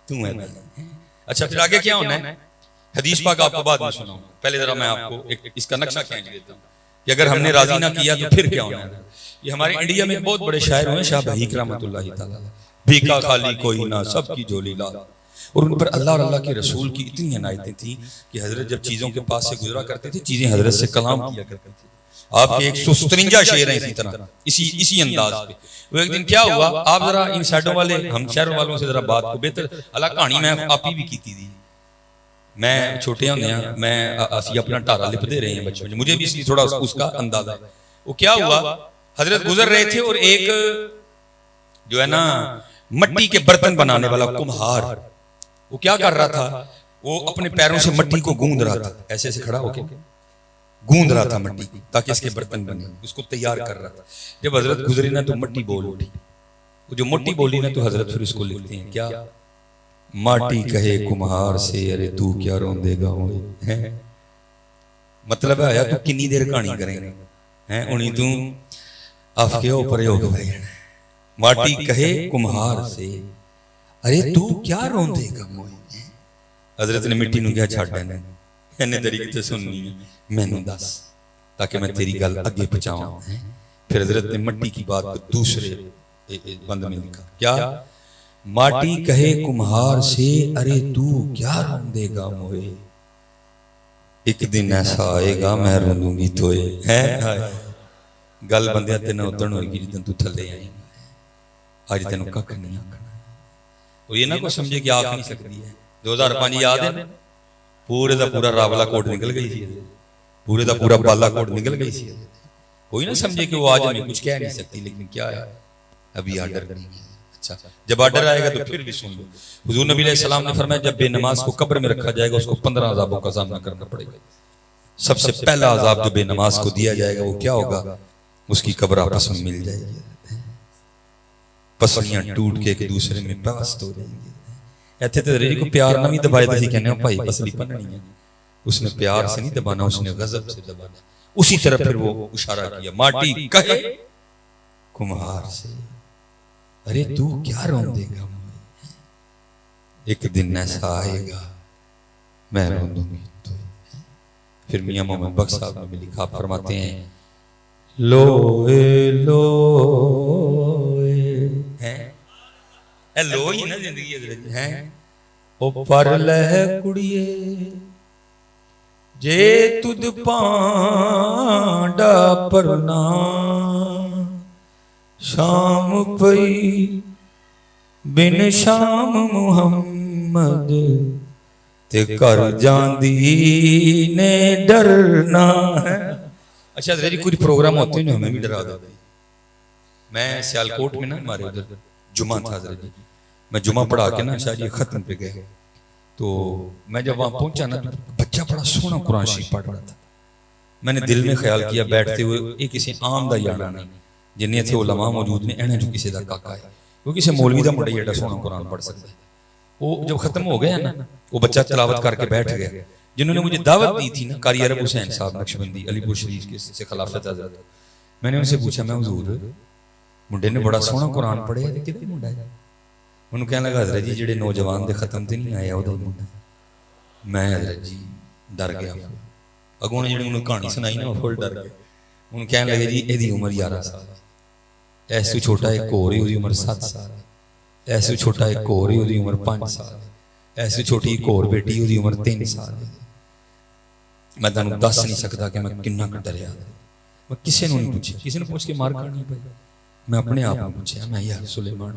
Speaker 1: تو ہے۔ اچھا پھر آگے کیا ہونا ہے؟ حدیث پاک آپ کو بعد میں سناؤں، پہلے ذرا میں آپ کو اس کا نقشہ کھینچ دیتا ہوں کہ اگر ہم نے راضی نہ کیا تو پھر کیا ہونا ہے۔ یہ ہمارے انڈیا میں بہت بڑے شاعر ہوئے شاہ بہیک رحمۃ اللہ تعالیٰ، بھیکا خالی کوئی نہ سب کی جھولی لا، اور ان پر اللہ اور اللہ کے رسول کی اتنی عنایتیں تھیں کہ حضرت جب چیزوں کے پاس سے گزرا کرتے تھے چیزیں حضرت سے کلام کیا کرتے تھے۔ آپ کے 153 شعر ہیں اسی طرح اسی انداز پہ۔ وہ ایک دن کیا ہوا، آپ ذرا ان سائڈوں والے ہم شہر والوں سے ذرا بات کو بہتر اللہ کہانی میں آپ ہی بھی کیتی تھی، میں چھوٹے ہوندے ہیں میں اسی اپنا ٹارا لپ دے رہے ہیں بچوں، مجھے بھی اس کی تھوڑا اس کا اندازہ ہے۔ وہ کیا ہوا، حضرت گزر رہے تھے اور ایک جو ہے نا مٹی کے برتن بنانے والا کمہار، وہ کیا کر رہا تھا، وہ اپنے پیروں سے مٹی کو گوند رہا تھا، ایسے ایسے کھڑا ہو کے گوند رہا تھا مٹی تاکہ اس کے برتن بنے، اس کو تیار کر رہا تھا۔ جب حضرت گزری نا تو مٹی بول اٹھی، وہ جو مٹی بولی نا تو حضرت پھر اس کو لکھتے ہیں کیا، ماٹی کہے کمہار سے ارے تو کیا روندے گا ہوئے، مطلب ہے تو کنی دیر کہانی کریں گے انہیں تو آپ کے اوپر ہو گئے، ماٹی کہے کمہار سے ارے تو کیا روندے گا ہوئے۔ حضرت نے مٹی نو کیا چھاڑ دینا ہے طریقے سے سننی ہے میں نے دس تاکہ میں تیری گل اگے پہنچاؤں۔ پھر حضرت نے مٹی کی بات کو دوسرے بند میں لکھا کیا، ماٹی کہے کمہار سے ارے تو کیا روندے گا موئے، ایک دن ایسا آئے گا میں روندوں گی توئے۔ گل بندے تینوں ادھن ہوئے گی جدن تو تھلے آئیں گا، آج تینوں کک نہیں آکھنا۔ وہ یہ نہ کو سمجھے کہ آکھ نہیں سکتی ہے۔ 2005 یاد ہے پورے دا پورا راولا کوٹ نکل گئی تھی، پورے دا پورا بالا کوٹ نکل گئی تھی، کوئی نہ سمجھے کہ وہ آج ہمیں کچھ کہہ نہیں سکتی، لیکن کیا ہے ابھی آرڈر نہیں ہے۔ اچھا جب آرڈر آئے گا تو پھر بھی سن لو، حضور نبی علیہ السلام نے فرمایا جب بے نماز کو قبر میں رکھا جائے گا اس کو 15 عذابوں کا سامنا کرنا پڑے گا۔ سب سے پہلا عذاب جو بے نماز کو دیا جائے گا وہ کیا ہوگا، اس کی قبر آپس میں مل جائے گی، پسلیاں ٹوٹ کے ایک دوسرے میں پیوست ہو جائیں گی۔ ایتھے تے ریجی کو پیار نہ بھی دبائے تے سی کہنے ہو بھائی پسلی پننی ہے، اس نے پیار سے نہیں دبانا، اس نے غضب سے دبانا. اسی طرح پھر وہ اشارہ کیا، ماٹی کہے کمہار سے ارے تو کیا رون دے گا، ایک دن ایسا آئے گا میں رون دوں گی تو. پھر میاں محمد بخش صاحب نے بھی لکھا، فرماتے ہیں لوئے لوئے اے لو ہی نا زندگی حضرت ہیں او پر لہ کڑیے جے تد پانڈا پرنا شام پئی بن شام محمد تے کر جاندی نے ڈرنا. اچھا حضرت جی کوئی پروگرام ہوتے ہیں ہمیں بھی ڈرا دیتے. میں سیالکوٹ میں نا ہمارے ادھر جمعہ تھا حضرت جی، میں جمعہ پڑھا کے نا شاہ جی ختم پہ گئے تو میں جب وہاں پہنچا نا بچہ بڑا سونا قرآن شریف پڑھ رہا تھا. میں نے دل میں خیال کیا بیٹھتے ہوئے یہ کسی عام دا یارا نہیں، جنہیں تھے علماء موجود نے انہیں جو کسی دا کاکا ہے، وہ کسی مولوی دا مڑا جیڑا سونا قرآن پڑھ سکتا ہے. وہ جب ختم ہو گیا نا وہ بچہ تلاوت کر کے بیٹھ گیا. جنہوں نے مجھے دعوت دی تھی نا قاری عرب حسین صاحب نقشبندی علی پور شریف کے سے خلافت حضرت، میں نے ان سے پوچھا میں حضور منڈے نے بڑا سونا قرآن پڑھے ہے کدھر منڈا ہے؟ انہوں کہنے لگا حضرت جی جڑے نوجوان دے ختم تے نہیں آیا وہ منڈا. میں حضرت جی ڈر گیا. اگوں نے جڑی انہوں کہانی سنائی نا وہ پھول ڈر گیا. انہوں کہنے لگے جی ایدی عمر 11 سال، ایسے چھوٹا ایک اور ہی عمر 7 سال، ایسے چھوٹا ایک اور ہی عمر 5 سال، ایسے چھوٹی ایک اور بیٹی ہوئی عمر 3 سال. میں تانوں دس نہیں سکتا کہ میں کنا ڈریا. میں کسی نے نہیں پوچھا، کسی نے پوچھ کے مار کھانی پئی. میں اپنے آپ کو پوچھا میں یار سلیمان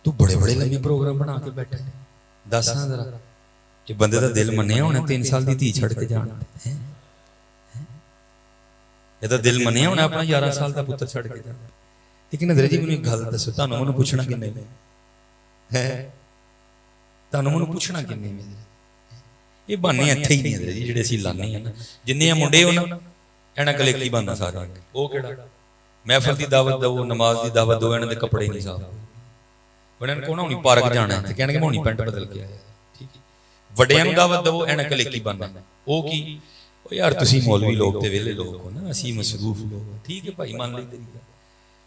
Speaker 1: تو بڑے بڑے لمبے پروگرام بنا کے بیٹھا ہے، دس ہاں ذرا کہ بندے دا دل منیا ہونا 3 سال دی دھی چھڑ کے جانا، یہ تو دل منیا ہونا اپنا 11 سال دا پتر چھڑ کے جانا. لیکن حضرت جی مینوں ایک گل دسو، تانوں مینوں پوچھنا کہ نہیں ہے، تانوں مینوں پوچھنا کہ نہیں ہے. یہ بہانے اتھے ہی نہیں حضرت جی جڑے اسی لانے ہیں نا. جننے منڈے ہو نا اینا کلے کی بہانا سارا وہ کیڑا محفل دی دعوت دو نماز دی دعوت دو انہاں دے کپڑے نہیں صاف انہاں نے کونا ہونی پارک جانا ہے تے کہنے کہ میں ہونی پینٹ بدل کے آیا. ٹھیک ہے وڈیاں نوں دعوت دو انہاں کلے کی بہانا او کی او یار تسی مولوی لوگ تے ویلے لوگ ہو نا اسی مصروف لوگ. ٹھیک ہے بھائی مان لئی تیری گل،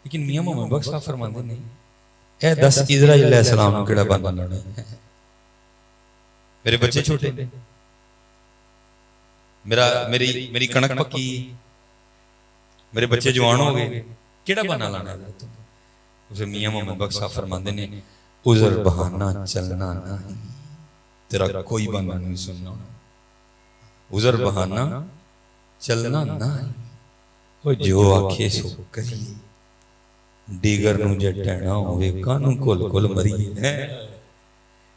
Speaker 1: لیکن میاں محمد بخش صاحب فرماندے نہیں اے 10 اسرائیل علیہ السلام نوں کیڑا بہانا لانا ہے. میرے بچے چھوٹے نے، میری کنک پکی، میرے بچے جوان ہو گئے، کیڑا بہانا لانا ہے؟ اسے میاں محمد بخش صاحب فرماندے نے عذر بہانا چلنا نہیں، تیرا کوئی بہانا نہیں سننا. عذر بہانا چلنا نہیں، او جو آکھے سو کریے، دیگر نوں جے ٹہنا ہوئے کانوں کول کول مریے.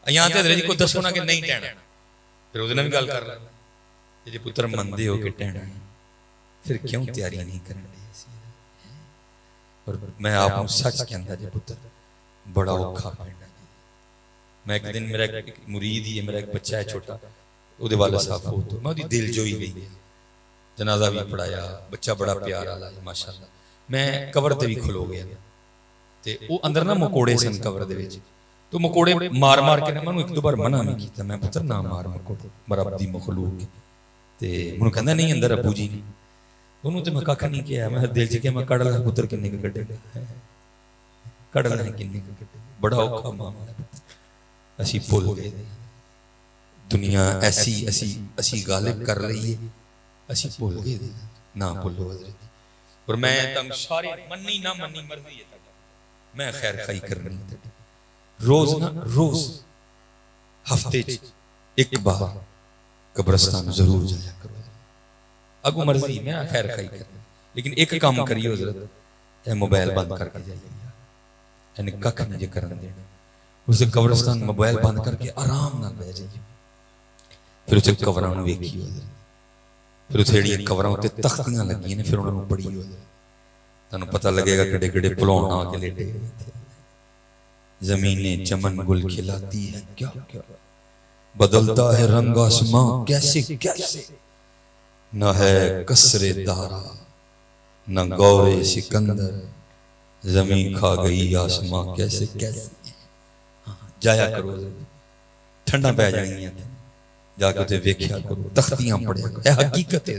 Speaker 1: یہاں تے حضرت جی کو دسو نا کہ نہیں ٹہنا، پھر اس نے بھی گل کر لیا جی پتر مندے ہو کے ٹہنا ہے پھر کیوں تیاری نہیں کرنے. اور میں آپ کو سچ کہندا جی پتر بڑا اوکھا پیندا جی. میں ایک دن میرا ایک مرید ہی ہے، میرا ایک بچہ ہے چھوٹا، او دے والد صاحب فوت ہوئے، میں دی دل جوئی گئی، جنازہ بھی پڑھایا، بچہ بڑا پیارا لایا ماشاءاللہ. میں قبر تے بھی کھلو گیا تے او اندر نا مکوڑے سن قبر دے وچ، تو مکوڑے مار مار کے میں ایک دو بار منع نہیں کیتا، میں پتر نہ مار مکوڑے رب دی مخلوق تے مینوں کہندا نہیں اندر ابو جی نہیں. انہوں تے میں کھ نہیں کیا، میں دل چ کہ میں کڑ لا پتر کنے کے کڈے کڑ لا کنے کے کڈے. بڑا اوکھا معاملہ اسی بھول گئے. دنیا ایسی اسی غالب کر رہی ہے، اسی بھول گئے نہ بھولو حضرت. اور میں تم سارے مننی نہ مننی مرضی ہے تک میں خیر خائی کرنی ہے. روز نہ روز ہفتے ایک بار قبرستان ضرور جایا کرو. اگو مرضی میں خیر خائی کرنی، لیکن ایک کام کریو حضرت، اے موبائل بند کر کے جائیے، یعنی ککھ نہیں جے کرن دینا. اسے قبرستان موبائل بند کر کے آرام نہ بیٹھ جائیے. پھر اسے قبراں نوں ویکھیو حضرت، پھر اسے جڑی قبراں تے تختیاں لگیاں نے پھر انہاں نوں پڑھیو حضرت. تانوں پتہ لگے گا کڑے کڑے پلون آ کے لیٹے ہوئے. زمینیں چمن گل کھلاتی ہے کیا کیا، بدلتا ہے رنگ آسماں کیسے کیسے، نہ ہے قصر دارا نہ گور سکندر، زمین کھا گئی آسماں کیسے کیسے. جایا کرو ٹھنڈا پہ جائیں گے. ਜਾ ਕੇ ਉੱਥੇ ਵੇਖਿਆ ਕਰੋ, ਤਖਤੀਆਂ ਪੜ੍ਹਿਆ ਕਰੋ। ਇਹ ਹਕੀਕਤ ਹੈ,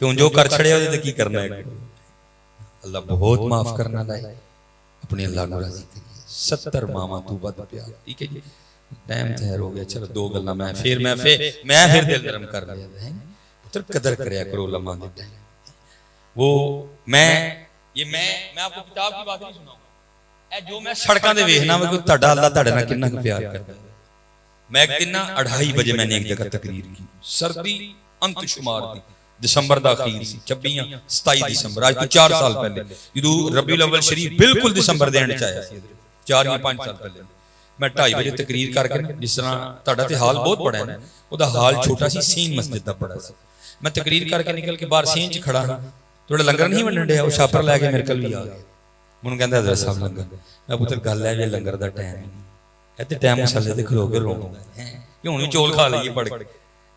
Speaker 1: تو جو کر چھڑیا وہ کی کرنا ہے. اللہ بہت معاف کرنا لائے اپنے اللہ کو راضی کریے. 70 ماما تو بد پیار. ٹھیک ہے جی ٹائم تھیر ہو گیا. چلو 2 گلاں میں پھر دل نرم کر لیا ہے. پتر قدر کریا کرو علماء دے ٹائم. وہ میں آپ کو کتاب کی بات نہیں سناؤں گا. جو میں سڑکاں دے ویکھنا وا کہ تہاڈا اللہ تہاڈے نال کتنا پیار کردا ہے. میں ایک دن 2:30 بجے میں نے ایک جگہ تقریر کی. سردی انت شمار دی دسمبر دا اخیر سی 27 دسمبر آج تو 4 سال پہلے جدو ربیع الاول شریف بالکل دسمبر دے اینڈ چ آیا سی 4 یا 5 سال پہلے. میں 2:30 بجے تقریر کر کے جس طرح تہاڈا تے حال بہت بڑا ہے نا او دا حال چھوٹا سی سین مسجد دا بڑا سی. میں تقریر کر کے نکل کے باہر سین چ کھڑا ہاں. تھوڑا لنگر نہیں ونڈن ڈیا. وہ شاپر لے کے میرے کول بھی آ گیا. مینوں کہندا حضرت صاحب لنگر. میں پتر گل ہے جے لنگر دا ٹائم نہیں ہے تے ٹائم مسلے تے کھلو کے رونا ہے کہ ہن چول کھا لئیے پڑ کے.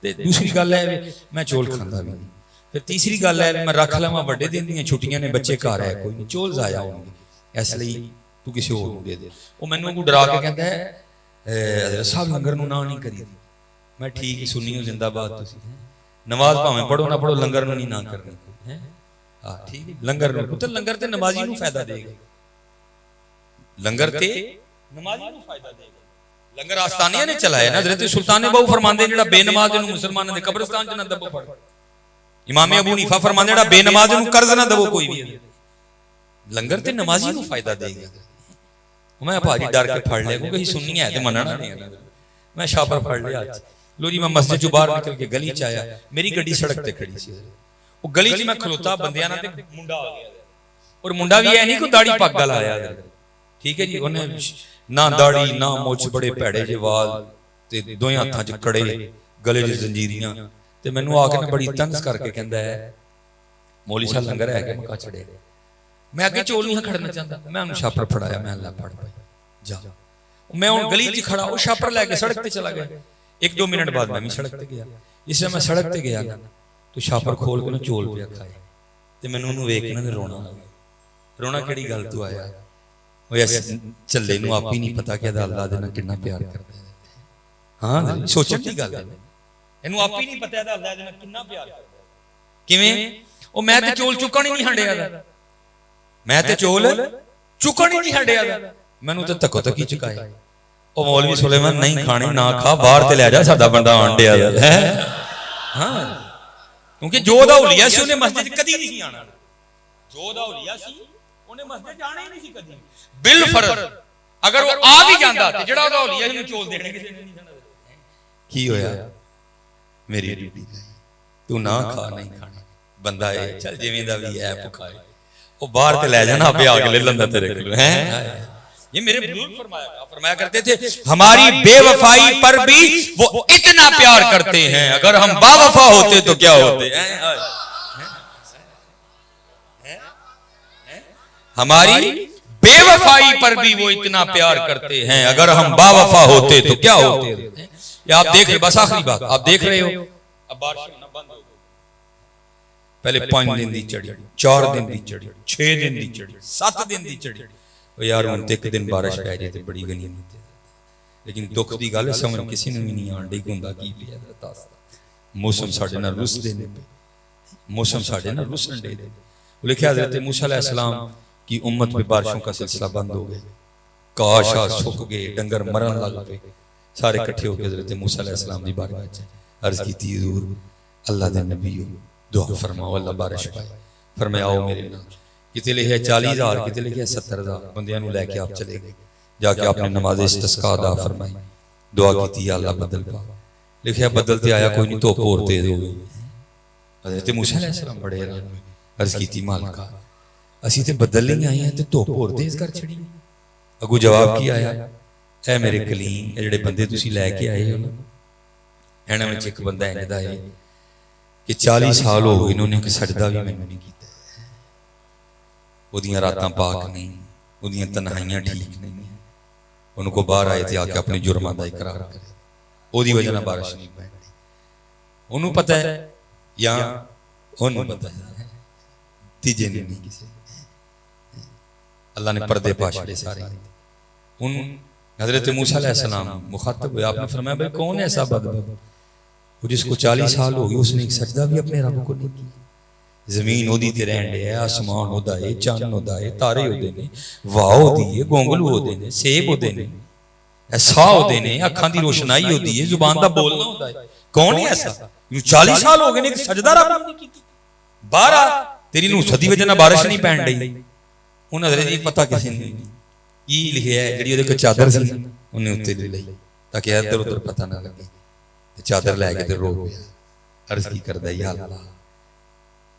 Speaker 1: تے دوسری گل ہے میں چول کھاندا بھی نہیں. پھر تیسری گل ہے میں رکھ لواں بڑے دن دیاں چھٹیاں نے بچے گھر ہے کوئی نہیں چول ضائع ہون گے اس لیے تو کسی اور نوں دے دے. وہ مینوں کو ڈرا کے کہندا ہے حضرت صاحب لنگر نوں نہ نہیں کری. میں ٹھیک سنیو زندہ باد تسی نماز بھاویں پڑھو نہ پڑھو لنگر نوں نہیں نہ کرنی ہے. ہاں ٹھیک ہے لنگر نوں پتر لنگر تے نمازی نوں فائدہ دے گا. لنگر تے نمازی نوں فائدہ دے گا. لنگر آستانیہ نے چلایا نا. حضرت سلطان بہو فرماندے جڑا بے نماز نوں مسلماناں دے قبرستان چ نہ دبو پڑ. امام ابو حنیفہ فرماندے جڑا بے نماز نوں قرض نہ دبو کوئی بھی. لنگر تے نمازی نوں فائدہ دے گا. میں بھاجی ڈر کے پھڑ لیا کیونکہ سننی ہے تے مننا نہیں ہے. میں شاپر پھڑ لیا. لو جی میں مسجد چوں باہر نکل کے گلی چ آیا. میری گڈی سڑک تے کھڑی سی. وہ گلی چ میں کھلوتا بندیاں نال تے منڈا آ گیا. اور منڈا بھی ہے نہیں کوئی داڑھی پگ والا آیا. ٹھیک ہے جی انہیں نہ داڑھی نہ مچھ بڑے پیڑے جے وال تے دوئیں ہاتھاں چ کڑے گلے چ زنجیریاں. تے مینوں آ کے نہ بڑی طنز کر کے کہندا ہے مولوی صاحب لنگر ہے کہ مکا چھڑے. میں اگے چول نہیں کھڑنا چاہتا. میں انہوں شاپر پھڑایا. میں اللہ پڑھ پائی جا. میں ان گلی چ کھڑا وہ شاپر لے کے سڑک تے چلا گیا. 1-2 منٹ بعد میں بھی سڑک تے گیا. اس لیے میں سڑک تے گیا تو شاپر کھول کے نہ چول پیا کھائے. تے مینوں انہوں ویکھ کے نہ رونا رونا کیڑی گل تو آیا. وہ اس چلے نوں آپ ہی نہیں پتا کہ اللہ دے نال کتنا پیار کردا ہے. ہاں سوچن دی گل ہے. اینوں آپ ہی نہیں پتا ہے اللہ دے نال کتنا پیار کردا ہے. کیویں او میں تے چول چکن ہی نہیں ہنڈیا. میں تے چول چکن ہی نہیں ہنڈیا. مینوں تے تکو تکی چکایا. او مولوی سلیمان نہیں کھانی نہ کھا باہر تے لے جا ساڈا بندہ ہنڈیا ہے. ہاں کیونکہ جو دا اولیاء سی انہیں مسجد کدی نہیں آنا. جو دا اولیاء سی انہیں مسجد جانا ہی نہیں سی کدی. بالفرض اگر وہ آ بھی جاندا تے جڑا دا اولیاء ہی چول دینے کسے نے نہیں جانا. کی ہویا میری ڈیوٹی تو نہ کھا نہیں کھانا بندہ ہے چل جویں دا بھی ہے بھکھا ہے وہ باہر تے لے جانا اپے آ کے لے لندا تیرے کول ہیں. یہ میرے بزرگ فرمایا کرتے تھے ہماری بے وفائی پر بھی وہ اتنا پیار کرتے ہیں اگر ہم با وفا ہوتے تو کیا ہوتے. ہماری بے وفائی پر بھی وہ اتنا پیار کرتے ہیں اگر ہم با وفا ہوتے تو کیا ہوتے. یہ آپ دیکھ رہے بس آخری بات آپ دیکھ رہے ہو. اب بارش ہونا بند ہو گئی. پہلے 5 دن دی چڑھی 4 دن دی چڑھی 6 دن دی چڑھی 7 دن دی چڑھی. یار ہن تے ایک دن بارش پے جائے تے بڑی غنیمت ہے. لیکن دکھ دی گل سمجھ کسی نے بھی نہیں آن ڈی ہوندا کی پیا حضرت. موسم ساڈے نال رس دے نے موسم ساڈے نال رسن دے. لکھا حضرت موسیٰ علیہ السلام کی امت میں بارشوں کا سلسلہ بند ہو گیا. کاشا سوکھ گئے ڈنگر مرن لگ پے. سارے اکٹھے ہو کے حضرت موسیٰ علیہ السلام دی بارگاہ وچ عرض کیتی حضور اللہ دے نبی دعا فرماؤ اللہ بارش پائے. فرمایا آؤ میرے نال. کتے لکھے 40,000 کتے لکھے 70,000 بندیاں نوں لے کے آپ چلے گئے. جا کے آپ نے نماز استسقاء ادا فرمائی دعا کیتی یا اللہ بدل پا. لکھیا بدل تے آیا کوئی نہیں تو اور تیز ہو گئی. حضرت موسیٰ علیہ السلام بڑے حیران ہوئے. عرض کیتی مالکا اسی تے بدل نہیں آئی ہیں تے تو اور تیز کر چھڑی. اگو جواب کی آیا اے میرے کلیم اے جڑے بندے تسی لے کے آئے ہو انہاں وچ ایک بندہ انج دا ہے کہ 40 سال ہو گئے انہوں نے کہ سجدہ بھی مینوں نہیں کیتا. وہ دیاں راتاں پاک نہیں وہ دیاں تنہائیاں ٹھیک نہیں ہیں. ان کو باہر آئے تھے آ کے اپنے جرماں دا اقرار کرے. وہ دی وجہ نہ بارش نہیں پئی. انہوں پتہ ہے یا انہوں پتہ ہے تیجے نے نہیں کسی. اللہ نے پردے پا چھڑے سارے. ان حضرت موسیٰ علیہ السلام مخاطب ہوئے. آپ نے فرمایا بھئی کون ایسا بدبخت وہ جس کو 40 سال ہو گئے اس نے ایک سجدہ بھی اپنے رب کو نہیں کیا. زمین اودی تے رہن دے آسمان اودہ ہے چاند اودہ ہے تارے اودے نے واہ اودی ہے گونگلو اودے نے سیب اودے نے ایسا اودے نے اکھاں دی روشنائی اودی ہے زبان دا بولنا اودہ ہے کون ہے ایسا 40 سال ہو گئے نے سجدہ رب نے کی بارہ تیری نو صدی وجہ نہ بارش نہیں پہن رہی انہوں نے جی پتہ کسی نے یہ لکھیا ہے جڑی اودے کو چادر سی انہیں اتنے لے لئی تاکہ ادھر ادھر پتہ نہ لگے چادر لے کے تے رو پیا عرض کی کردا یا اللہ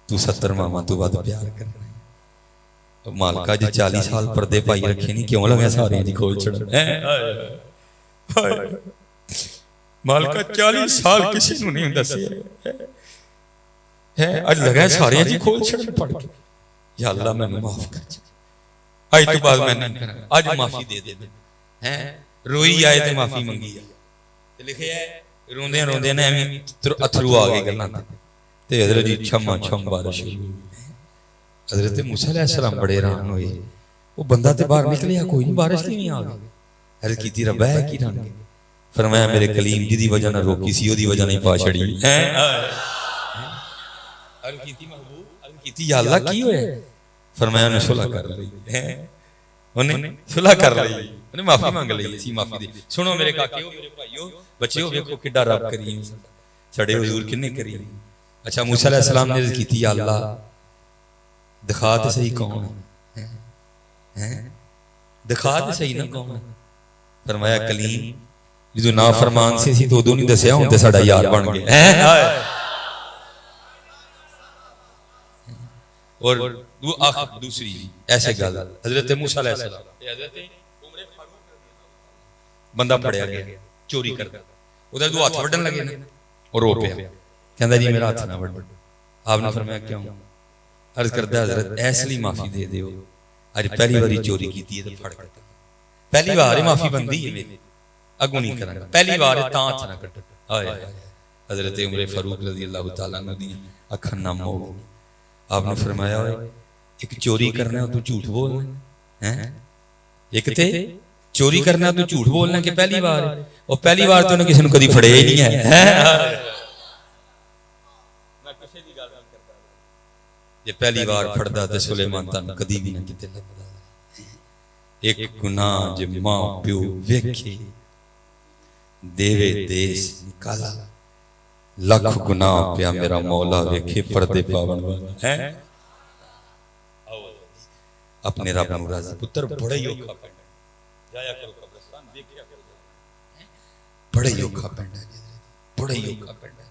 Speaker 1: تو 70 ماما تو بعد پیار کر رہا ہے مالکہ جی 40 سال پردے پائی رکھے نہیں کیوں لگا سارے جی کھول چھڑ مالکہ 40 سال کسی نو نہیں دسے ہے اج لگا ہے سارے جی کھول چھڑ پڑھ کے یا اللہ میں معاف کر چھڑ آج تو بعد میں نہیں کرا آج معافی دے دے ہیں روئی آئے تے معافی منگی ہے لکھے ہے روندے روندے نے اتھرو آگے کرنا تے حضرت جی چھما چھم بارش حضرت موسیٰ علیہ السلام بڑے ران ہوئے وہ بندہ تے باہر نکلیا کوئی نہیں بارش نہیں آگے حضرت کی تھی رب ہے کی ران گے فرمایا میرے کلیم جی دی وجہ نہ روکی سی دی وجہ نہیں پا چھڑی حضرت کی تھی محبوب حضرت کی تھی یا اللہ کی ہوئے فرمایا انہیں صلح کر لئی انہیں صلح کر لئی انہیں معافی مانگ لئی اسی معافی دے سنو میرے کاکیو میرے بھائیو بچیو دیکھو کڈا رب کریم چھڑے حضور کنے کریم اچھا موسیٰ علیہ السلام نے عرض کی تھی یا اللہ دکھا تے صحیح کون ہے دکھا تے صحیح نہ کون ہے فرمایا کلیم جو نافرمان سے سی تو دو نہیں دسیا ہوں تے ساڑا یار بن گئے اور دوسری ایسے گل حضرت موسیٰ علیہ السلام بندہ پڑیا گیا چوری کرتا ادھر دو ہاتھ وڈن لگے اور رو پیا کہندا جی میرا ہاتھ نہ وڈ آپ نے فرمایا کیوں عرض کرتا حضرت ایس لیے معافی دے دیو اج پہلی باری چوری کیتی ہے تو پھڑ کرتا پہلی بار معافی بندی ہے میری اگوں نہیں کرنا پہلی بار تاں ہاتھ نہ کٹ آئے حضرت عمر فاروق رضی اللہ تعالیٰ عنہ دی اکھن نہ مو آپ نے فرمایا ایک چوری کرنا تو جھوٹ بولنا ایک تے چوری کرنا تو جھوٹ بولنا کہ پہلی بار اور پہلی بار تو انہیں کسی نے کدی پھڑے ہی نہیں ہے یہ پہلی بار پھڑدا تے سلیمان تن کدی بھی نہ کیتے لگدا ایک گناہ جے ماں پیو ویکھے دیوے دیس نکالا لکھ گناہ پیا میرا مولا ویکھے پردے پاون والا ہے اپنے رب نو راضی پتر بڑا ہی اوکھا پینڈا جایا کرو قبرستان دیکھیا کرو بڑا ہی اوکھا پینڈا بڑا ہی اوکھا پینڈا